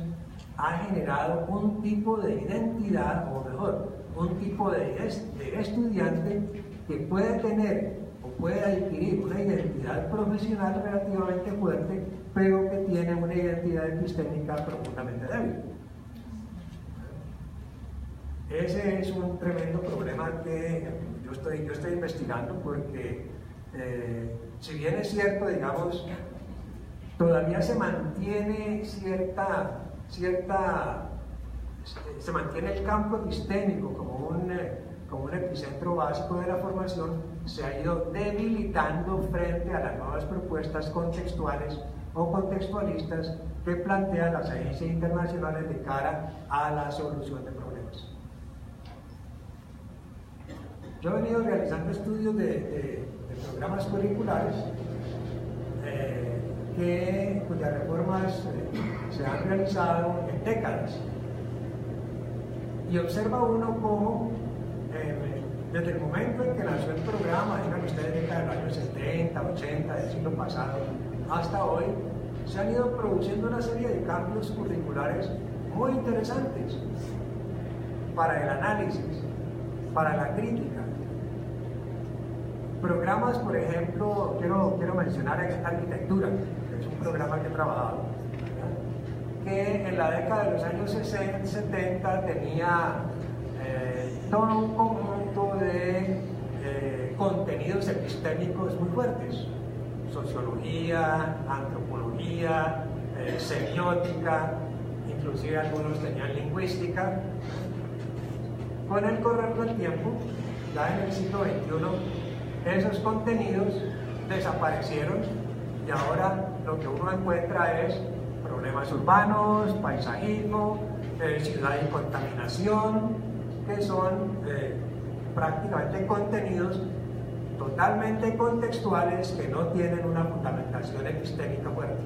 Speaker 2: ha generado un tipo de identidad, o mejor, un tipo de estudiante que puede tener o puede adquirir una identidad profesional relativamente fuerte, pero que tiene una identidad epistémica profundamente débil? Ese es un tremendo problema que yo estoy investigando, porque si bien es cierto, digamos, todavía se mantiene se mantiene el campo epistémico como un epicentro básico de la formación, se ha ido debilitando frente a las nuevas propuestas contextuales o contextualistas que plantean las agencias internacionales de cara a la solución de problemas. Yo he venido realizando estudios de programas curriculares cuyas reformas se han realizado en décadas, y observa uno cómo desde el momento en que nació el programa, digan ustedes, década de los años 70, 80 del siglo pasado, hasta hoy, se han ido produciendo una serie de cambios curriculares muy interesantes para el análisis, para la crítica. Programas, por ejemplo, quiero mencionar arquitectura, que es un programa que he trabajado, ¿verdad?, que en la década de los años 60, 70 tenía todo un conjunto de contenidos epistémicos muy fuertes: sociología, antropología, semiótica, inclusive algunos tenían lingüística. Con el correr del tiempo, ya en el siglo XXI, esos contenidos desaparecieron, y ahora lo que uno encuentra es problemas urbanos, paisajismo, ciudad y contaminación, que son prácticamente contenidos totalmente contextuales que no tienen una fundamentación epistémica fuerte.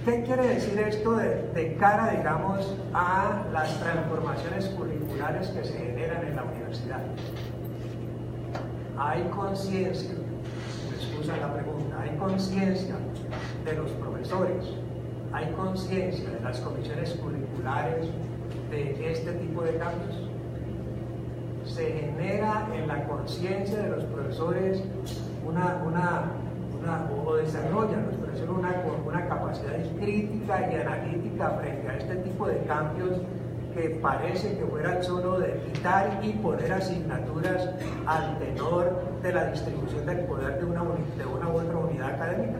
Speaker 2: ¿Qué quiere decir esto de cara, digamos, a las transformaciones curriculares que se generan en la universidad? Hay conciencia, me excusa la pregunta, hay conciencia de los profesores, hay conciencia de las comisiones curriculares de este tipo de cambios. Se genera en la conciencia de los profesores o desarrollan los profesores una capacidad crítica y analítica frente a este tipo de cambios que parece que fueran solo de quitar y poner asignaturas al tenor de la distribución del poder de una u otra unidad académica.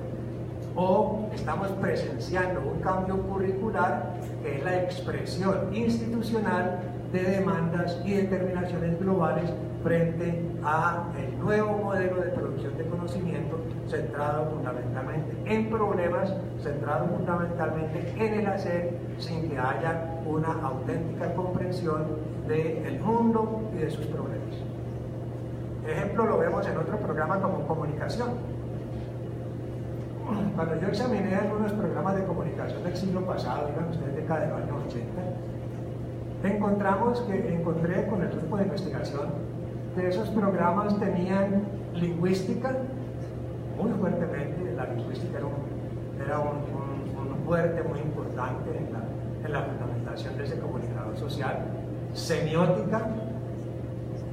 Speaker 2: O estamos presenciando un cambio curricular que es la expresión institucional de demandas y determinaciones globales frente a el nuevo modelo de producción de conocimiento centrado fundamentalmente en problemas, centrado fundamentalmente en el hacer, sin que haya una auténtica comprensión del mundo y de sus problemas. Ejemplo lo vemos en otro programa como comunicación. Cuando yo examiné algunos programas de comunicación del siglo pasado, digan ustedes, década de los años 80, encontré con el grupo de investigación que esos programas tenían lingüística muy fuertemente. La lingüística era un fuerte muy importante en la fundamentación de ese comunicador social. Semiótica,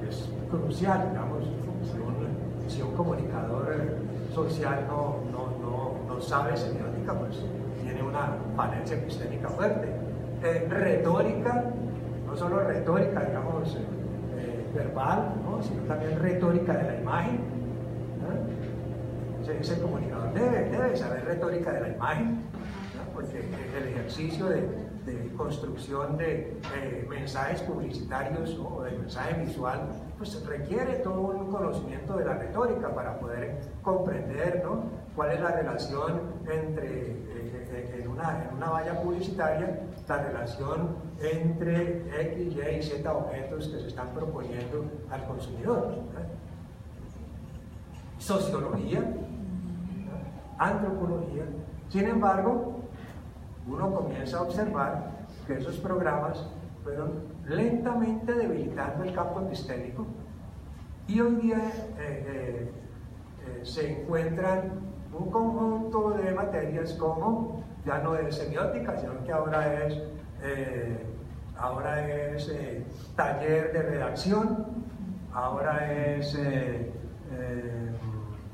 Speaker 2: que es crucial, digamos, si un comunicador social no sabe semiótica, pues tiene una falencia epistémica fuerte. Retórica, no solo retórica, digamos, verbal, ¿no?, sino también retórica de la imagen, ¿no? Ese comunicador debe saber retórica de la imagen, ¿no?, porque el ejercicio de construcción de mensajes publicitarios, ¿no?, o de mensaje visual, pues requiere todo un conocimiento de la retórica para poder comprender, ¿no?, cuál es la relación entre, en una valla publicitaria, la relación entre X, Y y Z objetos que se están proponiendo al consumidor, ¿no? Sociología, ¿no?, antropología. Sin embargo, uno comienza a observar que esos programas fueron lentamente debilitando el campo epistémico y hoy día se encuentran un conjunto de materias como, ya no es semiótica, sino que ahora es taller de redacción, ahora es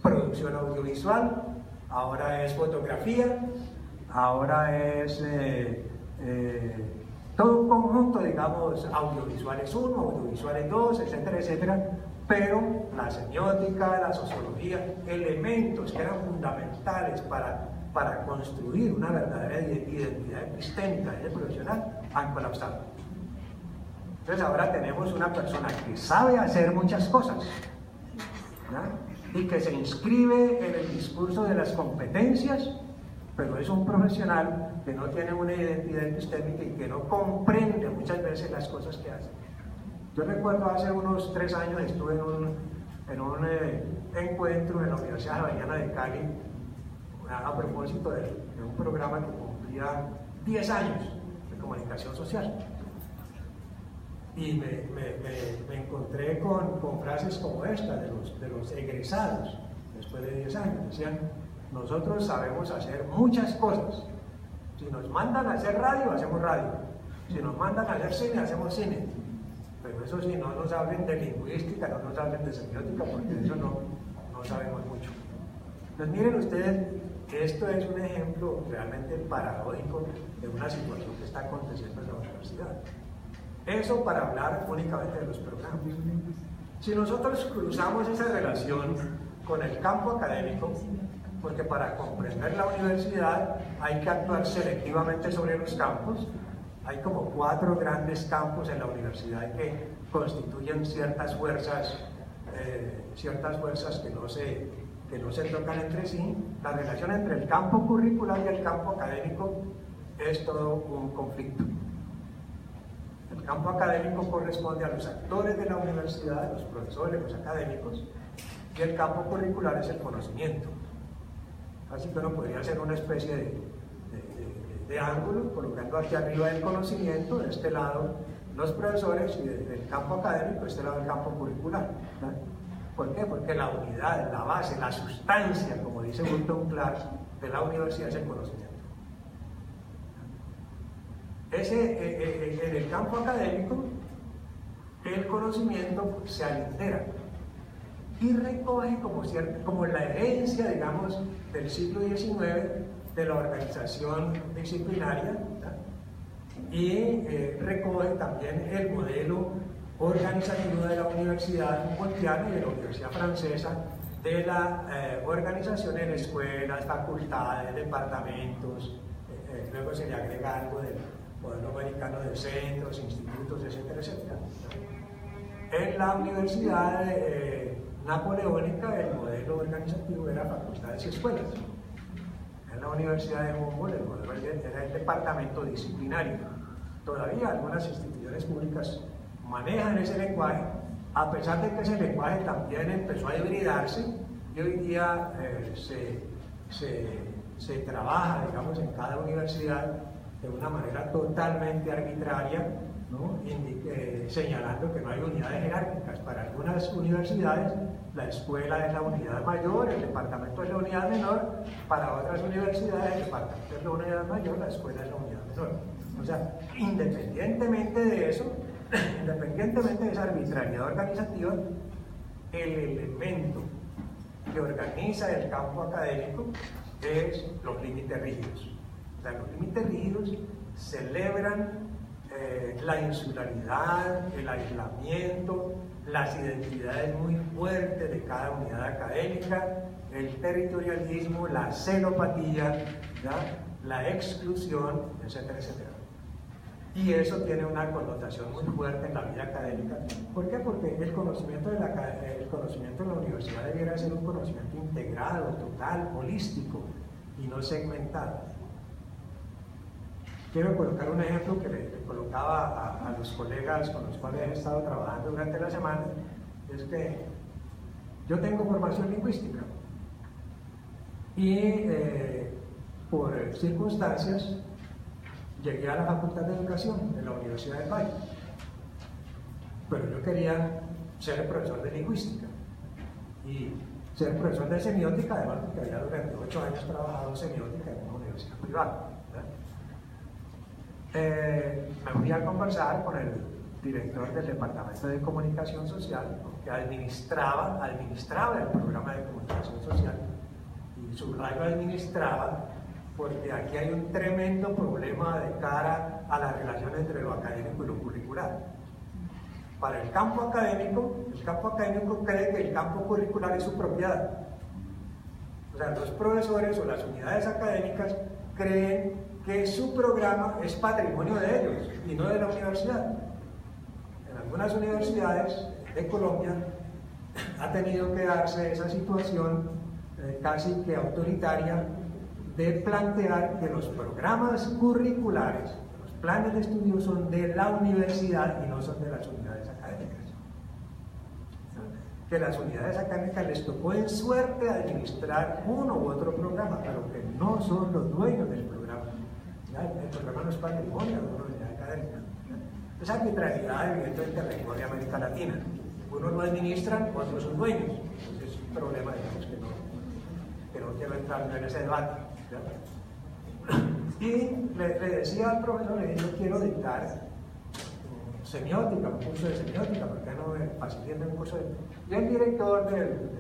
Speaker 2: producción audiovisual, ahora es fotografía, ahora es todo un conjunto, digamos, audiovisuales 1, audiovisuales 2, etcétera, etcétera, pero la semiótica, la sociología, elementos que eran fundamentales para construir una verdadera identidad epistémica y profesional, han colapsado. Entonces ahora tenemos una persona que sabe hacer muchas cosas, ¿no?, y que se inscribe en el discurso de las competencias, pero es un profesional que no tiene una identidad epistémica y que no comprende muchas veces las cosas que hace. Yo recuerdo hace unos 3 años estuve en un encuentro en la Universidad Javeriana de Cali a propósito de un programa que cumplía 10 años de comunicación social. Y me encontré con frases como esta de los egresados después de 10 años. Decían: nosotros sabemos hacer muchas cosas. Si nos mandan a hacer radio, hacemos radio. Si nos mandan a hacer cine, hacemos cine. Pero eso sí, no nos hablen de lingüística, no nos hablen de semiótica, porque de eso no sabemos mucho. Entonces miren ustedes, esto es un ejemplo realmente paradójico de una situación que está aconteciendo en la universidad. Eso para hablar únicamente de los programas. Si nosotros cruzamos esa relación con el campo académico, porque para comprender la universidad hay que actuar selectivamente sobre los campos. Hay como 4 grandes campos en la universidad que constituyen ciertas fuerzas que no se que no se tocan entre sí, la relación entre el campo curricular y el campo académico es todo un conflicto. El campo académico corresponde a los actores de la universidad, los profesores, los académicos, y el campo curricular es el conocimiento. Así que uno podría hacer una especie de ángulo, colocando aquí arriba el conocimiento, de este lado los profesores, y del campo académico, de este lado el campo curricular, ¿no? ¿Por qué? Porque la unidad, la base, la sustancia, como dice Burton Clark, de la universidad es el conocimiento. En el campo académico, el conocimiento se altera y recoge como la herencia, digamos, del siglo XIX, de la organización disciplinaria, ¿no? Y recoge también el modelo organizativo de la Universidad Montiana y de la Universidad Francesa, de la organización en escuelas, facultades, departamentos, luego se le agrega algo del modelo americano de centros, institutos, etcétera, etcétera. En la Universidad Napoleónica el modelo organizativo era facultades y escuelas. En la Universidad de Humboldt el modelo era el departamento disciplinario. Todavía algunas instituciones públicas manejan ese lenguaje, a pesar de que ese lenguaje también empezó a hibridarse y hoy día se trabaja, digamos, en cada universidad de una manera totalmente arbitraria, ¿no? Señalando que no hay unidades jerárquicas. Para algunas universidades la escuela es la unidad mayor, el departamento es la unidad menor; para otras universidades el departamento es la unidad mayor, la escuela es la unidad menor. O sea, independientemente de eso, independientemente de esa arbitrariedad organizativa, el elemento que organiza el campo académico es los límites rígidos. O sea, los límites rígidos celebran la insularidad, el aislamiento, las identidades muy fuertes de cada unidad académica, el territorialismo, la xenopatía, ¿ya?, la exclusión, etcétera, etcétera. Y eso tiene una connotación muy fuerte en la vida académica. ¿Por qué? Porque el conocimiento de la universidad debiera ser un conocimiento integrado, total, holístico y no segmentado. Quiero colocar un ejemplo que le colocaba a los colegas con los cuales he estado trabajando durante la semana. Es que yo tengo formación lingüística y por circunstancias llegué a la Facultad de Educación de la Universidad del Valle, pero yo quería ser profesor de lingüística y ser profesor de semiótica, además porque había durante 8 años trabajado semiótica en una universidad privada. Me fui a conversar con el director del Departamento de Comunicación Social, que administraba el programa de comunicación social, y subrayo administraba porque aquí hay un tremendo problema de cara a la relación entre lo académico y lo curricular. Para el campo académico cree que el campo curricular es su propiedad. O sea, los profesores o las unidades académicas creen que su programa es patrimonio de ellos y no de la universidad. En algunas universidades de Colombia ha tenido que darse esa situación casi que autoritaria de plantear que los programas curriculares, los planes de estudio son de la universidad y no son de las unidades académicas. Que las unidades académicas les tocó en suerte administrar uno u otro programa, pero que no son los dueños del programa. El programa no es patrimonio de una unidad académica. Esa arbitrariedad evidentemente recorre América Latina. Unos lo administran, otros son dueños. Entonces es un problema, digamos, que no quiero entrar en ese debate, ¿ya? Y le decía al profesor, yo quiero dictar semiótica, un curso de semiótica, ¿por qué no me facilitan un curso de...? Y el director del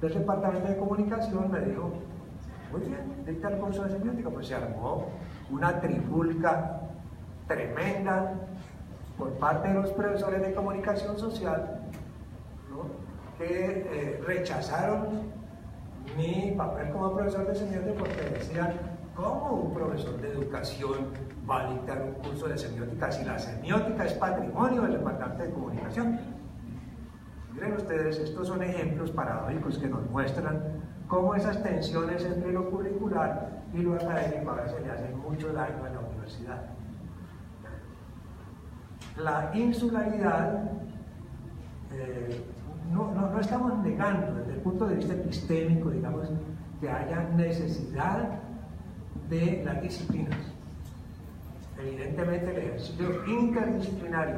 Speaker 2: Departamento de Comunicación me dijo, muy bien, dicta el curso de semiótica. Pues se armó una trifulca tremenda por parte de los profesores de comunicación social, ¿no?, que rechazaron mi papel como profesor de semiótica porque decían, ¿cómo un profesor de educación va a dictar un curso de semiótica si la semiótica es patrimonio del Departamento de Comunicación? Miren ustedes, estos son ejemplos paradójicos que nos muestran cómo esas tensiones entre lo curricular y lo académico a veces le hacen mucho daño a la universidad. La insularidad, no estamos negando desde el punto de vista epistémico, digamos, que haya necesidad de las disciplinas. Evidentemente el ejercicio interdisciplinario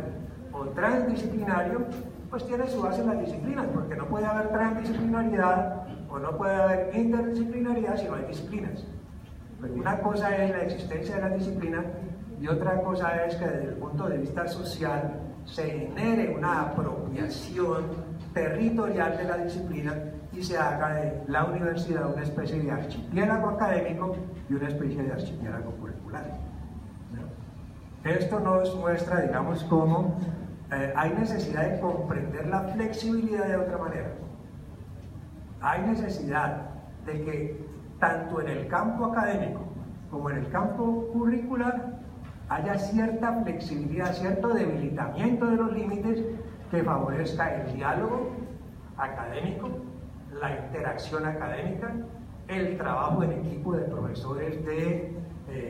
Speaker 2: o transdisciplinario pues tiene su base en las disciplinas, porque no puede haber transdisciplinariedad o no puede haber interdisciplinariedad si no hay disciplinas. Pero una cosa es la existencia de las disciplinas y otra cosa es que desde el punto de vista social se genere una apropiación territorial de la disciplina y se haga de la universidad una especie de archipiélago académico y una especie de archipiélago curricular. Esto nos muestra, digamos, cómo hay necesidad de comprender la flexibilidad de otra manera. Hay necesidad de que tanto en el campo académico como en el campo curricular haya cierta flexibilidad, cierto debilitamiento de los límites que favorezca el diálogo académico, la interacción académica, el trabajo en equipo de profesores de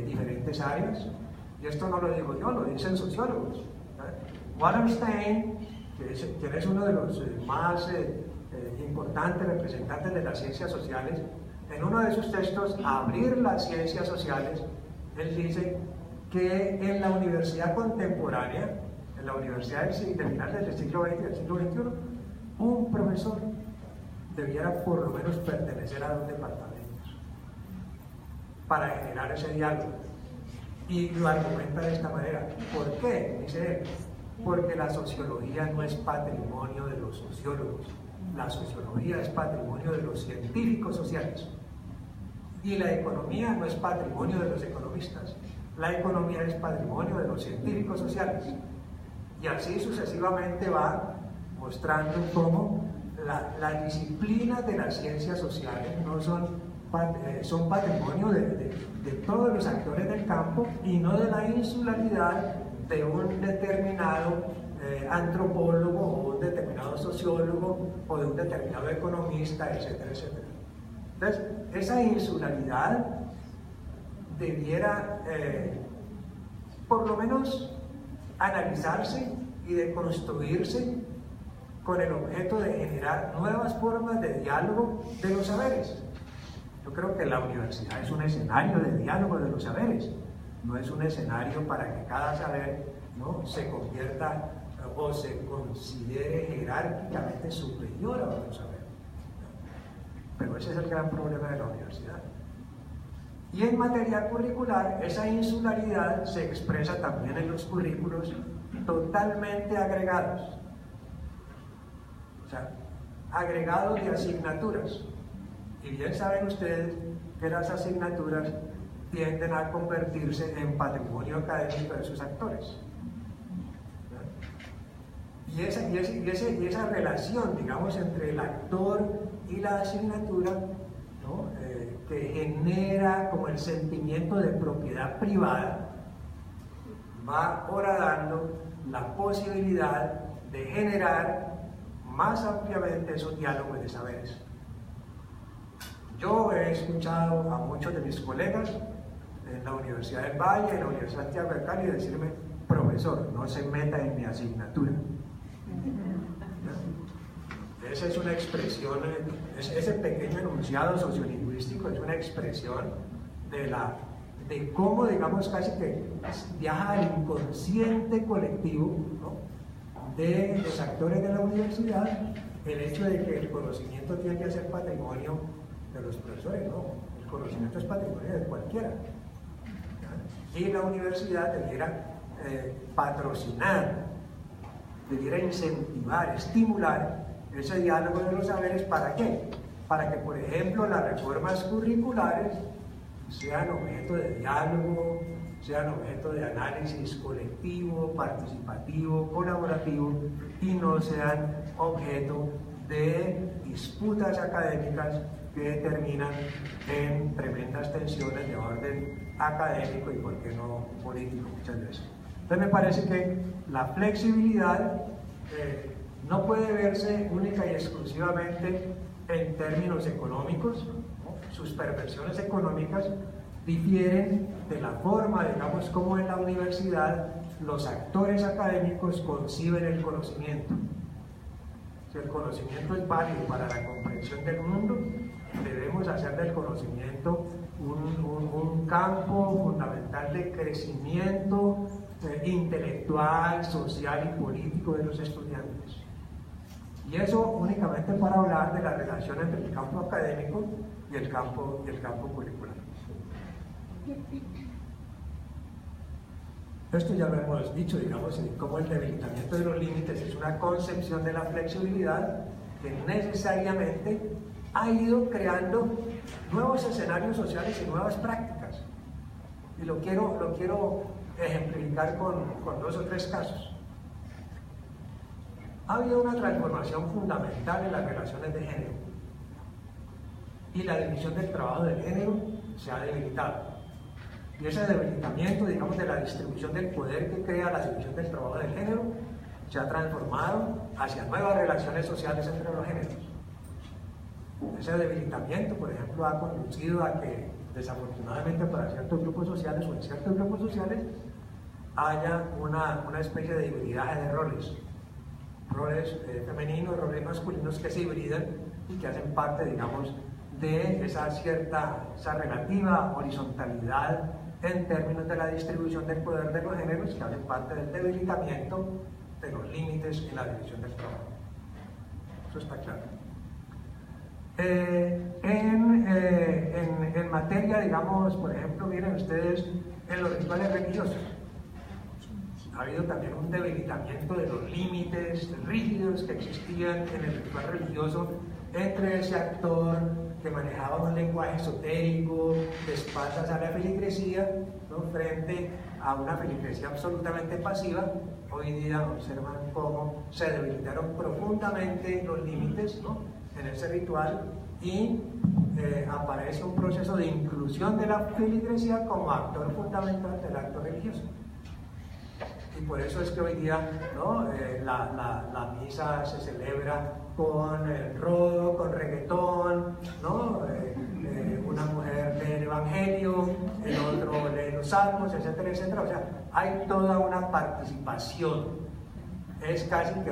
Speaker 2: diferentes áreas. Y esto no lo digo yo, lo dicen sociólogos. Wallerstein, quien es uno de los más importantes representantes de las ciencias sociales, en uno de sus textos, Abrir las ciencias sociales, él dice que en la universidad contemporánea, en la universidad del final del siglo XX y del siglo XXI, un profesor debiera por lo menos pertenecer a 2 departamentos para generar ese diálogo. Y lo argumenta de esta manera. ¿Por qué? Dice él. Porque la sociología no es patrimonio de los sociólogos. La sociología es patrimonio de los científicos sociales. Y la economía no es patrimonio de los economistas. La economía es patrimonio de los científicos sociales. Y así sucesivamente va mostrando cómo las disciplinas de las ciencias sociales no son patrimonio de todos los actores del campo y no de la insularidad de un determinado antropólogo o un determinado sociólogo o de un determinado economista, etcétera, etcétera. Entonces, esa insularidad debiera por lo menos analizarse y deconstruirse con el objeto de generar nuevas formas de diálogo de los saberes. Yo creo que la universidad es un escenario de diálogo de los saberes, no es un escenario para que cada saber, ¿no?, se convierta o se considere jerárquicamente superior a otro saber. Pero ese es el gran problema de la universidad. Y en materia curricular, esa insularidad se expresa también en los currículos totalmente agregados. O sea, agregados de asignaturas. Y bien saben ustedes que las asignaturas tienden a convertirse en patrimonio académico de sus actores. Y esa relación, digamos, entre el actor y la asignatura, ¿no?, que genera como el sentimiento de propiedad privada, va horadando la posibilidad de generar más ampliamente esos diálogos de saberes. Yo he escuchado a muchos de mis colegas en la Universidad del Valle, en la Universidad de Santiago de Cali, decirme: profesor, no se meta en mi asignatura. Esa es una expresión, ese pequeño enunciado sociolingüístico es una expresión de cómo, digamos, casi que viaja al inconsciente colectivo, ¿no?, de los actores de la universidad, el hecho de que el conocimiento tiende a ser patrimonio de los profesores. No, el conocimiento es patrimonio de cualquiera. Y la universidad debiera patrocinar, debiera incentivar, estimular ese diálogo de los saberes. ¿Para qué? Para que, por ejemplo, las reformas curriculares sean objeto de diálogo, sean objeto de análisis colectivo, participativo, colaborativo, y no sean objeto de disputas académicas que terminan en tremendas tensiones de orden académico y, por qué no, político muchas veces. Entonces me parece que la flexibilidad no puede verse única y exclusivamente en términos económicos, ¿no? Sus perversiones económicas difieren de la forma, digamos, como en la universidad los actores académicos conciben el conocimiento. Si el conocimiento es válido para la comprensión del mundo, debemos hacer del conocimiento un campo fundamental de crecimiento intelectual, social y político de los estudiantes. Y eso únicamente para hablar de la relación entre el campo académico y el campo curricular. Esto ya lo hemos dicho, digamos, cómo el debilitamiento de los límites es una concepción de la flexibilidad que necesariamente ha ido creando nuevos escenarios sociales y nuevas prácticas. Y lo quiero ejemplificar con 2 o 3 casos. Ha habido una transformación fundamental en las relaciones de género. Y la división del trabajo del género se ha debilitado. Y ese debilitamiento, digamos, de la distribución del poder que crea la división del trabajo del género, se ha transformado hacia nuevas relaciones sociales entre los géneros. Ese debilitamiento, por ejemplo, ha conducido a que, desafortunadamente para ciertos grupos sociales o en ciertos grupos sociales, haya una especie de hibridaje de roles femeninos, roles masculinos que se hibridan y que hacen parte, digamos, de esa relativa horizontalidad en términos de la distribución del poder de los géneros, que hacen parte del debilitamiento de los límites en la división del trabajo. Eso está claro. En materia, digamos, por ejemplo, miren ustedes, en los rituales religiosos, ha habido también un debilitamiento de los límites rígidos que existían en el ritual religioso entre ese actor que manejaba un lenguaje esotérico de espaldas a la feligresía, ¿no? Frente a una feligresía absolutamente pasiva. Hoy día observan cómo se debilitaron profundamente los límites, ¿no? En ese ritual, y aparece un proceso de inclusión de la feligresía como actor fundamental del acto religioso. Y por eso es que hoy día, ¿no? La misa se celebra con el rodo, con reggaetón, ¿no? Una mujer lee el evangelio, el otro lee los salmos, etcétera, etcétera. O sea, hay toda una participación. Es casi que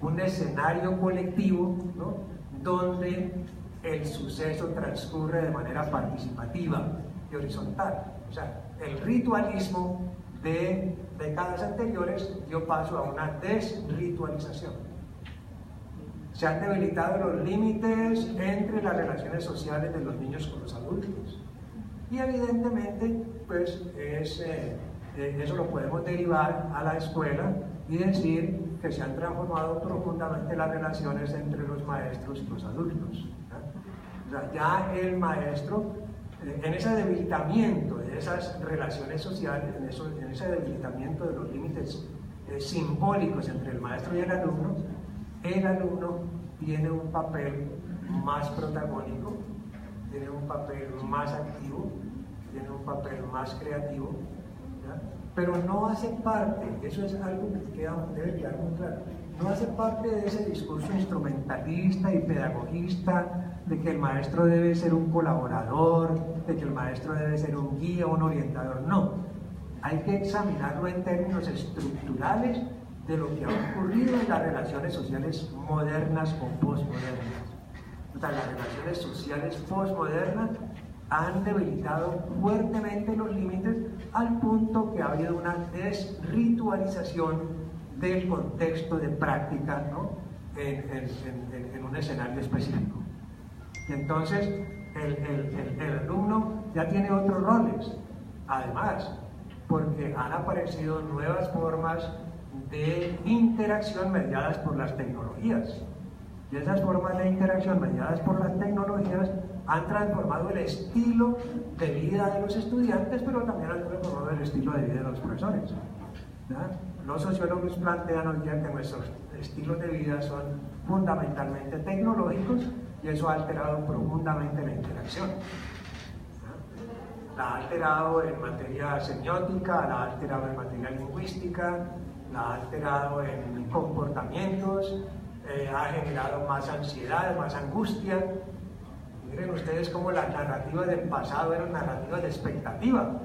Speaker 2: un escenario colectivo, ¿no? Donde el suceso transcurre de manera participativa y horizontal. O sea, el ritualismo de décadas anteriores dio paso a una desritualización. Se han debilitado los límites entre las relaciones sociales de los niños con los adultos. Y evidentemente, pues, eso lo podemos derivar a la escuela y decir que se han transformado profundamente las relaciones entre los maestros y los adultos. O sea, ya el maestro, en ese debilitamiento de esas relaciones sociales, en ese debilitamiento de los límites simbólicos entre el maestro y el alumno tiene un papel más protagónico, tiene un papel más activo, tiene un papel más creativo, ¿ya? Pero no hace parte, eso es algo que debe quedar muy claro, no hace parte de ese discurso instrumentalista y pedagogista de que el maestro debe ser un colaborador, de que el maestro debe ser un guía, un orientador. No, hay que examinarlo en términos estructurales de lo que ha ocurrido en las relaciones sociales modernas o posmodernas. O sea, las relaciones sociales posmodernas han debilitado fuertemente los límites al punto que ha habido una desritualización del contexto de práctica, ¿no? en un escenario específico. Y entonces el alumno ya tiene otros roles, además, porque han aparecido nuevas formas de interacción mediadas por las tecnologías. Y esas formas de interacción mediadas por las tecnologías han transformado el estilo de vida de los estudiantes, pero también han transformado el estilo de vida de los profesores, ¿ya? Los sociólogos plantean hoy día que nuestros estilos de vida son fundamentalmente tecnológicos y eso ha alterado profundamente la interacción, ¿ya? la ha alterado en materia semiótica, la ha alterado en materia lingüística, la ha alterado en comportamientos, ha generado más ansiedad, más angustia. Miren ustedes cómo las narrativas del pasado eran narrativas de expectativa.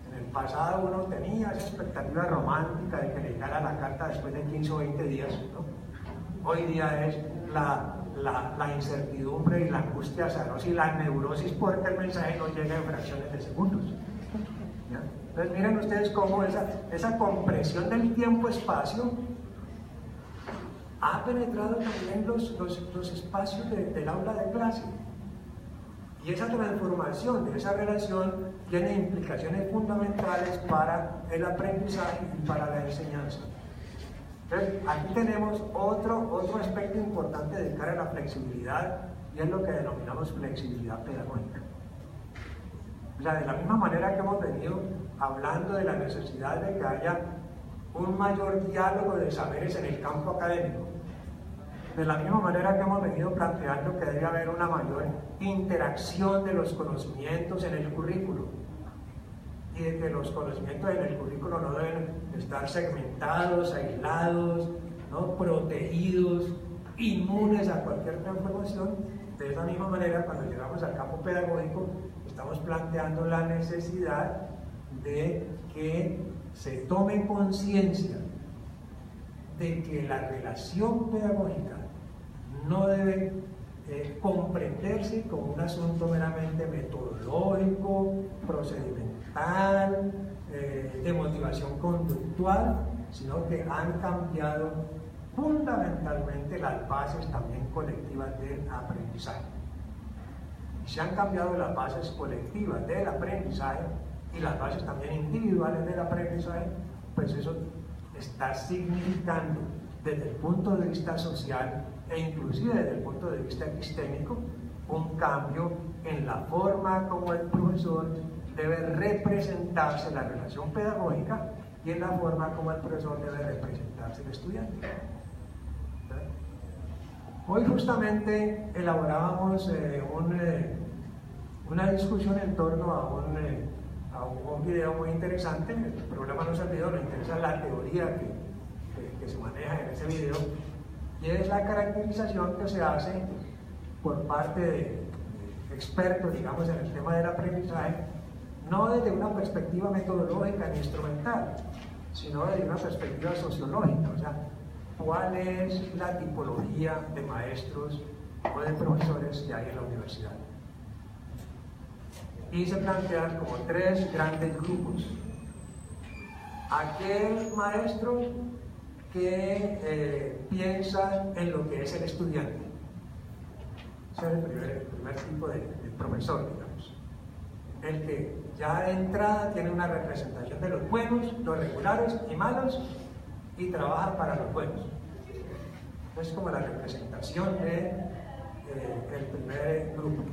Speaker 2: En el pasado uno tenía esa expectativa romántica de que le llegara la carta después de 15 o 20 días, ¿no? Hoy día es la incertidumbre y la angustia azarosa y la neurosis porque el mensaje no llega en fracciones de segundos. ¿Ya? Entonces miren ustedes cómo esa compresión del tiempo-espacio ha penetrado también los espacios del aula de clase. Y esa transformación de esa relación tiene implicaciones fundamentales para el aprendizaje y para la enseñanza. Entonces, aquí tenemos otro aspecto importante de cara a la flexibilidad, y es lo que denominamos flexibilidad pedagógica. O sea, de la misma manera que hemos venido hablando de la necesidad de que haya un mayor diálogo de saberes en el campo académico, de la misma manera que hemos venido planteando que debe haber una mayor interacción de los conocimientos en el currículo, y de que los conocimientos en el currículo no deben estar segmentados, aislados, ¿no? Protegidos, inmunes a cualquier transformación. De esa misma manera, cuando llegamos al campo pedagógico, estamos planteando la necesidad de que se tome conciencia de que la relación pedagógica no debe comprenderse como un asunto meramente metodológico, procedimental, de motivación conductual, sino que han cambiado fundamentalmente las bases también colectivas del aprendizaje. Y se han cambiado las bases colectivas del aprendizaje y las bases también individuales del aprendizaje, pues eso está significando desde el punto de vista social e inclusive desde el punto de vista epistémico un cambio en la forma como el profesor debe representarse la relación pedagógica y en la forma como el profesor debe representarse el estudiante. Hoy justamente elaborábamos una discusión en torno a un video muy interesante. El problema no es el video, nos interesa la teoría que se maneja en ese video, y es la caracterización que se hace por parte de expertos, digamos, en el tema del aprendizaje, no desde una perspectiva metodológica ni instrumental, sino desde una perspectiva sociológica. O sea, ¿cuál es la tipología de maestros o de profesores que hay en la universidad? Y se plantean como tres grandes grupos. Aquel maestro que piensa en lo que es el estudiante. Ese es el primer tipo de profesor, digamos. El que ya de entrada tiene una representación de los buenos, los regulares y malos, y trabaja para los buenos. Es como la representación del primer grupo.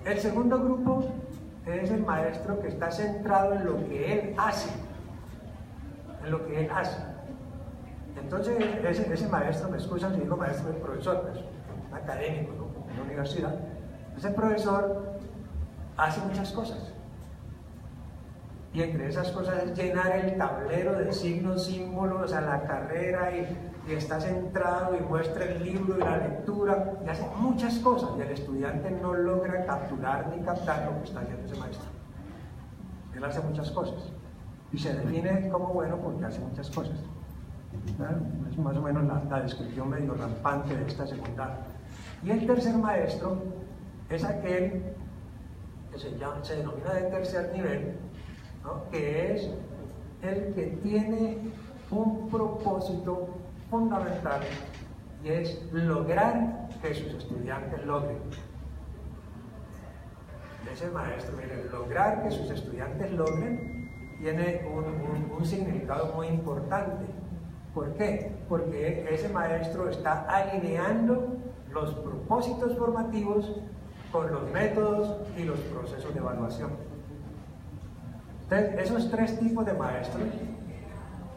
Speaker 2: El segundo grupo es el maestro que está centrado en lo que él hace. En lo que él hace. Entonces, ese maestro, me excusan si digo maestro, es profesor, pues, un académico, ¿no? En la universidad. Ese profesor hace muchas cosas. Y entre esas cosas es llenar el tablero de signos, símbolos a la carrera y está centrado y muestra el libro y la lectura y hace muchas cosas y el estudiante no logra capturar ni captar lo que está haciendo ese maestro. Él hace muchas cosas y se define como bueno porque hace muchas cosas. Es más o menos la descripción medio rampante de esta segunda. Y el tercer maestro es aquel que se denomina de tercer nivel, ¿no? Que es el que tiene un propósito fundamental y es lograr que sus estudiantes logren. Ese maestro, miren, lograr que sus estudiantes logren tiene un significado muy importante. ¿Por qué? Porque ese maestro está alineando los propósitos formativos con los métodos y los procesos de evaluación. Entonces, esos tres tipos de maestros,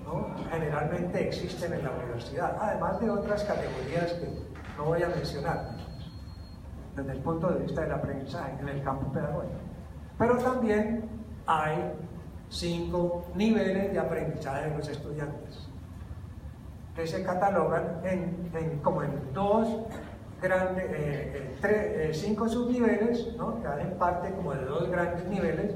Speaker 2: ¿no? Generalmente existen en la universidad, además de otras categorías que no voy a mencionar, desde el punto de vista del aprendizaje en el campo pedagógico. Pero también hay 5 niveles de aprendizaje de los estudiantes que se catalogan como en 5 subniveles, ¿no? Que hacen parte como de 2 grandes niveles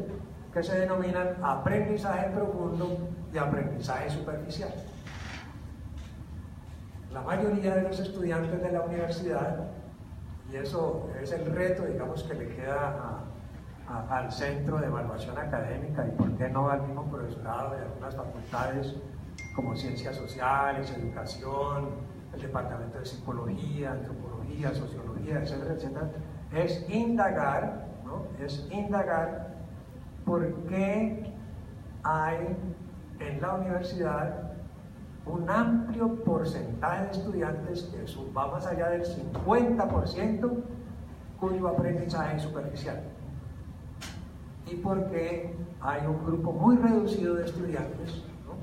Speaker 2: que se denominan aprendizaje profundo y aprendizaje superficial. La mayoría de los estudiantes de la universidad, y eso es el reto, digamos, que le queda al Centro de Evaluación Académica, y por qué no al mismo profesorado de algunas facultades como Ciencias Sociales, Educación, el Departamento de Psicología, Antropología, Sociología, etcétera, etcétera, es indagar, ¿no? Es indagar por qué hay en la universidad un amplio porcentaje de estudiantes que va más allá del 50% cuyo aprendizaje es superficial. Y por qué hay un grupo muy reducido de estudiantes, ¿no?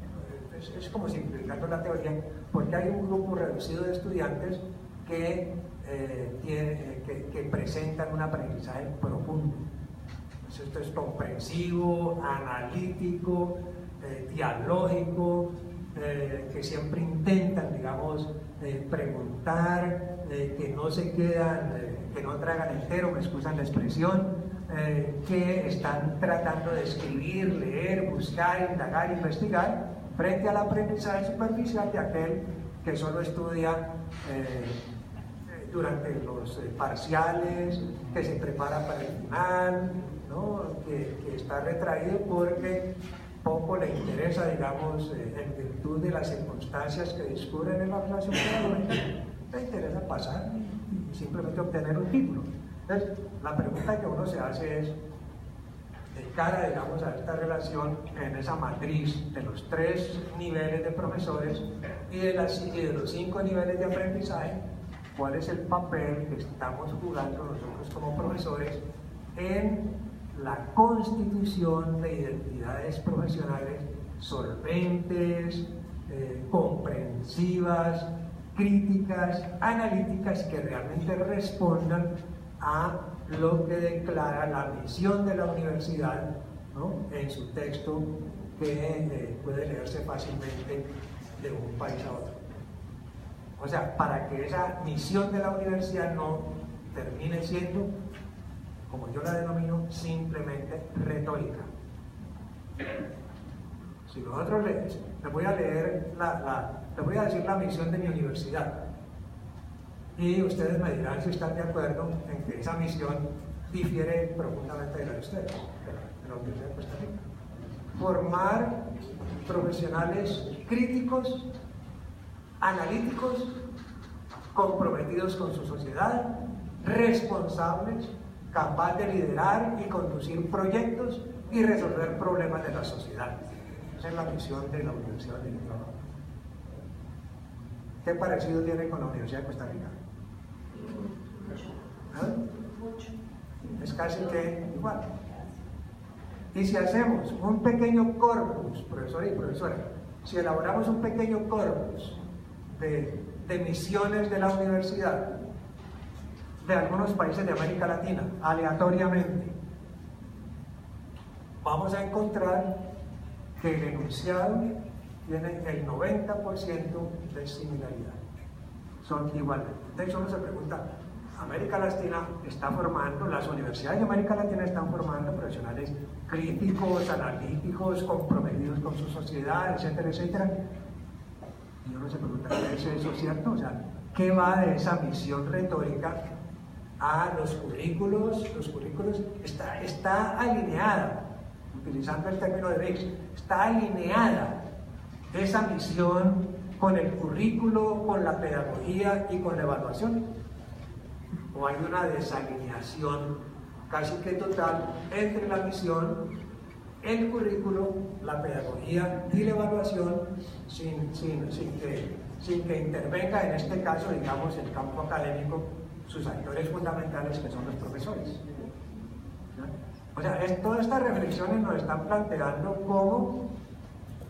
Speaker 2: Es como simplificando la teoría, porque hay un grupo reducido de estudiantes que presentan un aprendizaje profundo. Entonces, esto es comprensivo, analítico, dialógico, que siempre intentan, digamos, preguntar, que no se quedan, que no tragan entero, me excusan la expresión, que están tratando de escribir, leer, buscar, indagar, investigar, frente al aprendizaje superficial de aquel que solo estudia durante los parciales, que se prepara para el final, ¿no? que está retraído porque poco le interesa, digamos, en virtud de las circunstancias que discurren en la relación pedagógica, le interesa pasar y simplemente obtener un título. Entonces, la pregunta que uno se hace es, de cara, digamos, a esta relación en esa matriz de los 3 niveles de profesores y de los 5 niveles de aprendizaje, ¿cuál es el papel que estamos jugando nosotros como profesores en la constitución de identidades profesionales solventes, comprensivas, críticas, analíticas, que realmente respondan a lo que declara la misión de la universidad, ¿no? En su texto, que puede leerse fácilmente de un país a otro. O sea, para que esa misión de la universidad no termine siendo, como yo la denomino, simplemente retórica. Si nosotros les voy a leer les voy a decir la misión de mi universidad, y ustedes me dirán si están de acuerdo en que esa misión difiere profundamente de la de ustedes, de la Universidad de Costa Rica. Formar profesionales críticos, analíticos, comprometidos con su sociedad, responsables, capaz de liderar y conducir proyectos y resolver problemas de la sociedad. Esa es la misión de la Universidad de Costa Rica. ¿Qué parecido tiene con la Universidad de Costa Rica? ¿Ah? Es casi que igual. Y si hacemos un pequeño corpus, profesor y profesora, si elaboramos un pequeño corpus de misiones de la universidad de algunos países de América Latina, aleatoriamente, vamos a encontrar que el enunciado tiene el 90% de similaridad. Son iguales. Entonces uno se pregunta, América Latina está formando, las universidades de América Latina están formando profesionales críticos, analíticos, comprometidos con su sociedad, etcétera, etcétera. Y uno se pregunta, ¿es eso cierto? O sea, ¿qué va de esa misión retórica a los currículos? Los currículos está alineada, utilizando el término de Biggs, está alineada esa misión con el currículo, con la pedagogía y con la evaluación. O hay una desalineación casi que total entre la misión, el currículo, la pedagogía y la evaluación, sin que intervenga en este caso, digamos, el campo académico, sus actores fundamentales, que son los profesores. ¿No? O sea, todas estas reflexiones nos están planteando cómo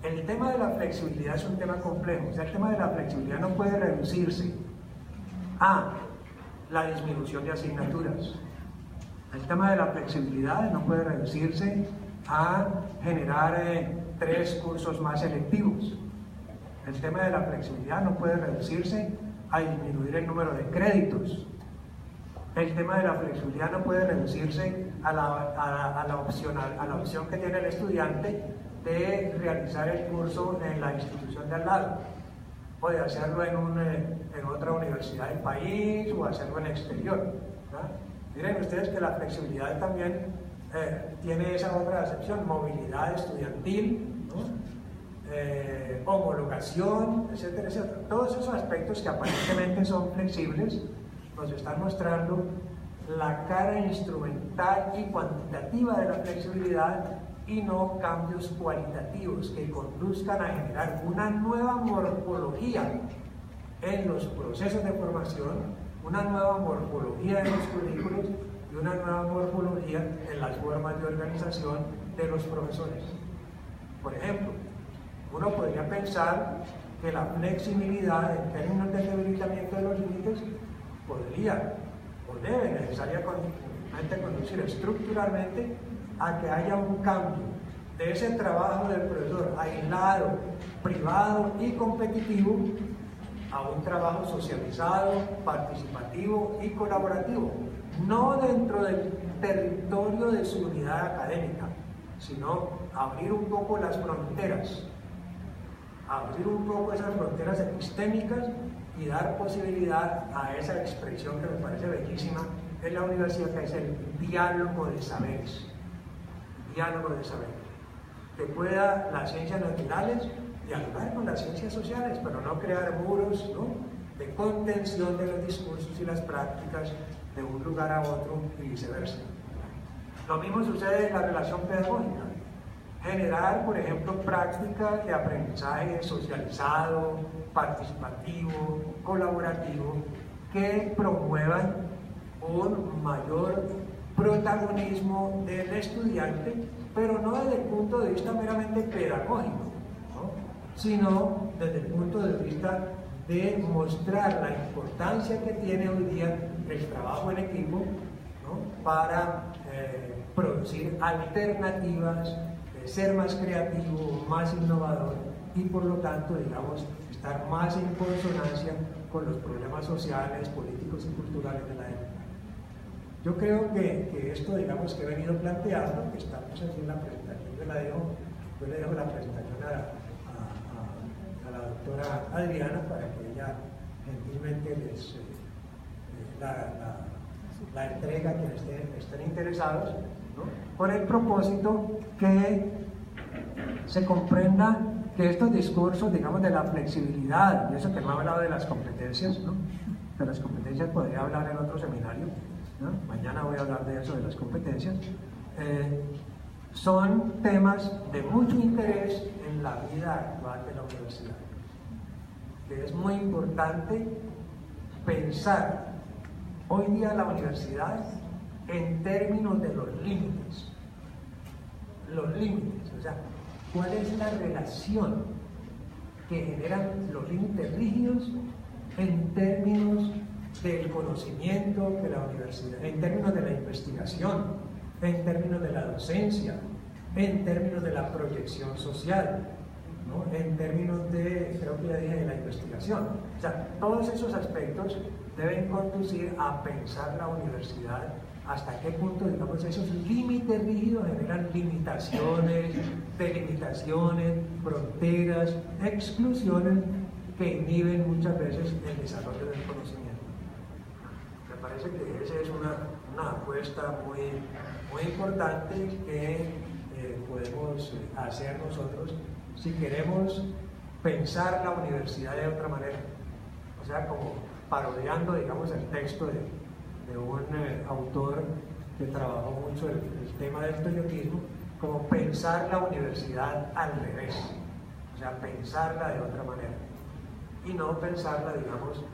Speaker 2: el tema de la flexibilidad es un tema complejo. O sea, el tema de la flexibilidad no puede reducirse a la disminución de asignaturas, El tema de la flexibilidad no puede reducirse a generar 3 cursos más selectivos. El tema de la flexibilidad no puede reducirse a disminuir el número de créditos. El tema de la flexibilidad no puede reducirse a la opción que tiene el estudiante de realizar el curso en la institución de al lado, o de hacerlo en otra universidad del país, o hacerlo en exterior, ¿no? Miren ustedes que la flexibilidad también tiene esa otra acepción: movilidad estudiantil, ¿no? Homologación, etcétera, etcétera. Todos esos aspectos que aparentemente son flexibles nos están mostrando la cara instrumental y cuantitativa de la flexibilidad, y no cambios cualitativos que conduzcan a generar una nueva morfología en los procesos de formación, una nueva morfología en los currículos y una nueva morfología en las formas de organización de los profesores. Por ejemplo, uno podría pensar que la flexibilidad en términos de debilitamiento de los límites podría o debe necesariamente conducir estructuralmente a que haya un cambio de ese trabajo del profesor aislado, privado y competitivo a un trabajo socializado, participativo y colaborativo, no dentro del territorio de su unidad académica, sino abrir un poco las fronteras, abrir un poco esas fronteras epistémicas y dar posibilidad a esa expresión que me parece bellísima en la universidad, que es el diálogo de saberes. Diálogo de saberes. Que pueda las ciencias naturales dialogar con las ciencias sociales, pero no crear muros, ¿no?, de contención de los discursos y las prácticas de un lugar a otro y viceversa. Lo mismo sucede en la relación pedagógica. Generar, por ejemplo, prácticas de aprendizaje socializado, participativo, colaborativo, que promuevan un mayor protagonismo del estudiante, pero no desde el punto de vista meramente pedagógico, ¿no?, sino desde el punto de vista de mostrar la importancia que tiene hoy día el trabajo en equipo, ¿no?, para producir alternativas, ser más creativo, más innovador y por lo tanto, digamos, estar más en consonancia con los problemas sociales, políticos y culturales de la época. Yo creo que esto, digamos, que he venido planteando, que estamos aquí en la presentación, yo le dejo la presentación a la doctora Adriana para que ella gentilmente les la entrega a quienes estén interesados, ¿no?, con el propósito que se comprenda que estos discursos, digamos, de la flexibilidad, y eso que no he hablado de las competencias, ¿no?, de las competencias podría hablar en otro seminario, ¿no?, mañana voy a hablar de eso, de las competencias, son temas de mucho interés en la vida actual de la universidad, que es muy importante pensar hoy día la universidad en términos de los límites, o sea, cuál es la relación que generan los límites rígidos en términos del conocimiento de la universidad, en términos de la investigación, en términos de la docencia, en términos de la proyección social, ¿no?, en términos de, creo que ya dije, de la investigación. O sea, todos esos aspectos deben conducir a pensar la universidad hasta qué punto, digamos, esos límites rígidos generan limitaciones, delimitaciones, fronteras, exclusiones que inhiben muchas veces el desarrollo del conocimiento. Me parece que esa es una apuesta muy importante que podemos hacer nosotros si queremos pensar la universidad de otra manera, o sea, como parodiando, digamos, el texto de un autor que trabajó mucho el tema del toyotismo, como pensar la universidad al revés, o sea, pensarla de otra manera, y no pensarla, digamos,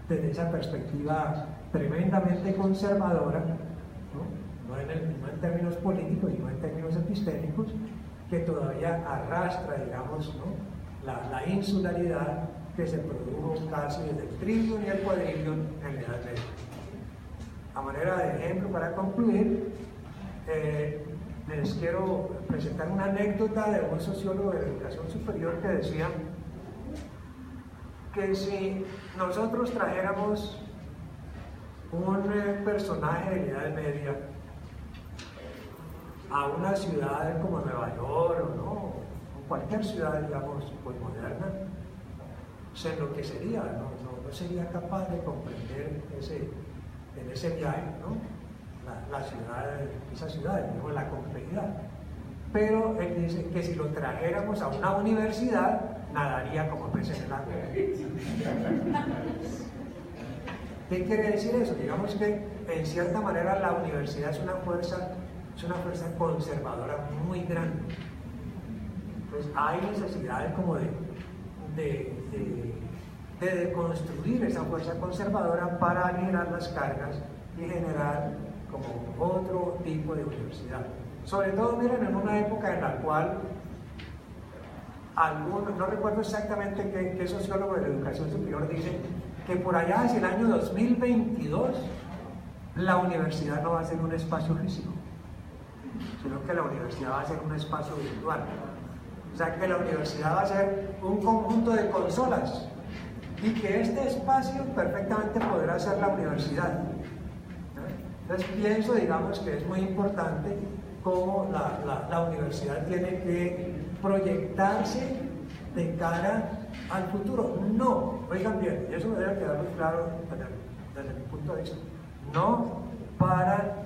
Speaker 2: desde esa perspectiva tremendamente conservadora, no en términos políticos, sino en términos epistémicos, que todavía arrastra, digamos, ¿no?, la insularidad que se produjo casi desde el Trivium y el Quadrivium en la Edad Media. a manera de ejemplo para concluir, les quiero presentar una anécdota de un sociólogo de educación superior que decía que si nosotros trajéramos un personaje de la Edad Media a una ciudad como Nueva York o cualquier ciudad, digamos, pues moderna, se enloquecería, no sería capaz de comprender en ese viaje, ¿no? Esa ciudad, ¿no? La complejidad. Pero él dice que si lo trajéramos a una universidad, nadaría como pez en el agua. ¿Qué quiere decir eso? Digamos que en cierta manera la universidad es una fuerza conservadora muy grande. Entonces hay necesidades como de deconstruir esa fuerza conservadora para aligerar las cargas y generar como otro tipo de universidad. Sobre todo, miren, en una época en la cual no recuerdo exactamente qué sociólogo de la educación superior dice que por allá hacia el año 2022 la universidad no va a ser un espacio físico, sino que la universidad va a ser un espacio virtual. O sea, que la universidad va a ser un conjunto de consolas y que este espacio perfectamente podrá ser la universidad. Entonces pienso, digamos, que es muy importante cómo la universidad tiene que proyectarse de cara al futuro. No, oigan bien, y eso me debe quedar muy claro desde mi punto de vista, no para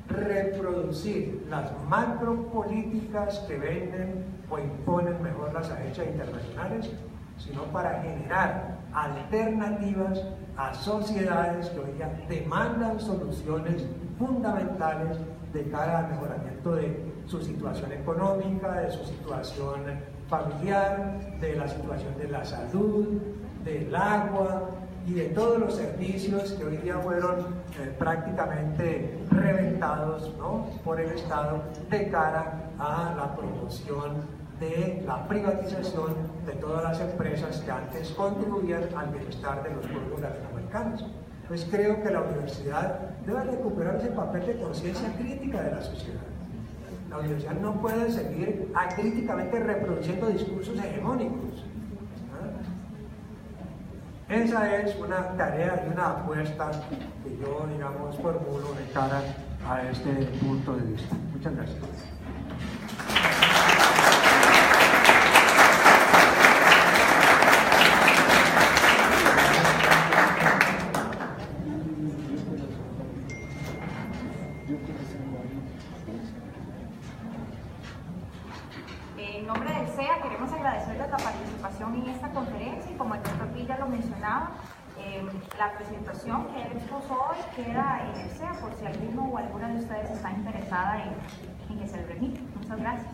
Speaker 2: reproducir las macropolíticas que venden o imponen mejor las agencias internacionales, sino para generar alternativas a sociedades que hoy día demandan soluciones fundamentales de cara al mejoramiento de su situación económica, de su situación familiar, de la situación de la salud, del agua y de todos los servicios que hoy día fueron prácticamente reventados, ¿no?, por el Estado de cara a la promoción de la privatización de todas las empresas que antes contribuían al bienestar de los pueblos latinoamericanos. Pues creo que la universidad debe recuperar ese papel de conciencia crítica de la sociedad. La universidad no puede seguir acríticamente reproduciendo discursos hegemónicos. Esa es una tarea y una apuesta que yo, digamos, formulo de cara a este punto de vista. Muchas gracias.
Speaker 1: En nombre del CEA queremos agradecerles la participación en esta conferencia y como el doctor Villa lo mencionaba, la presentación que él expuso hoy queda en el CEA por si alguno o alguna de ustedes está interesada en que se le remita. Muchas gracias.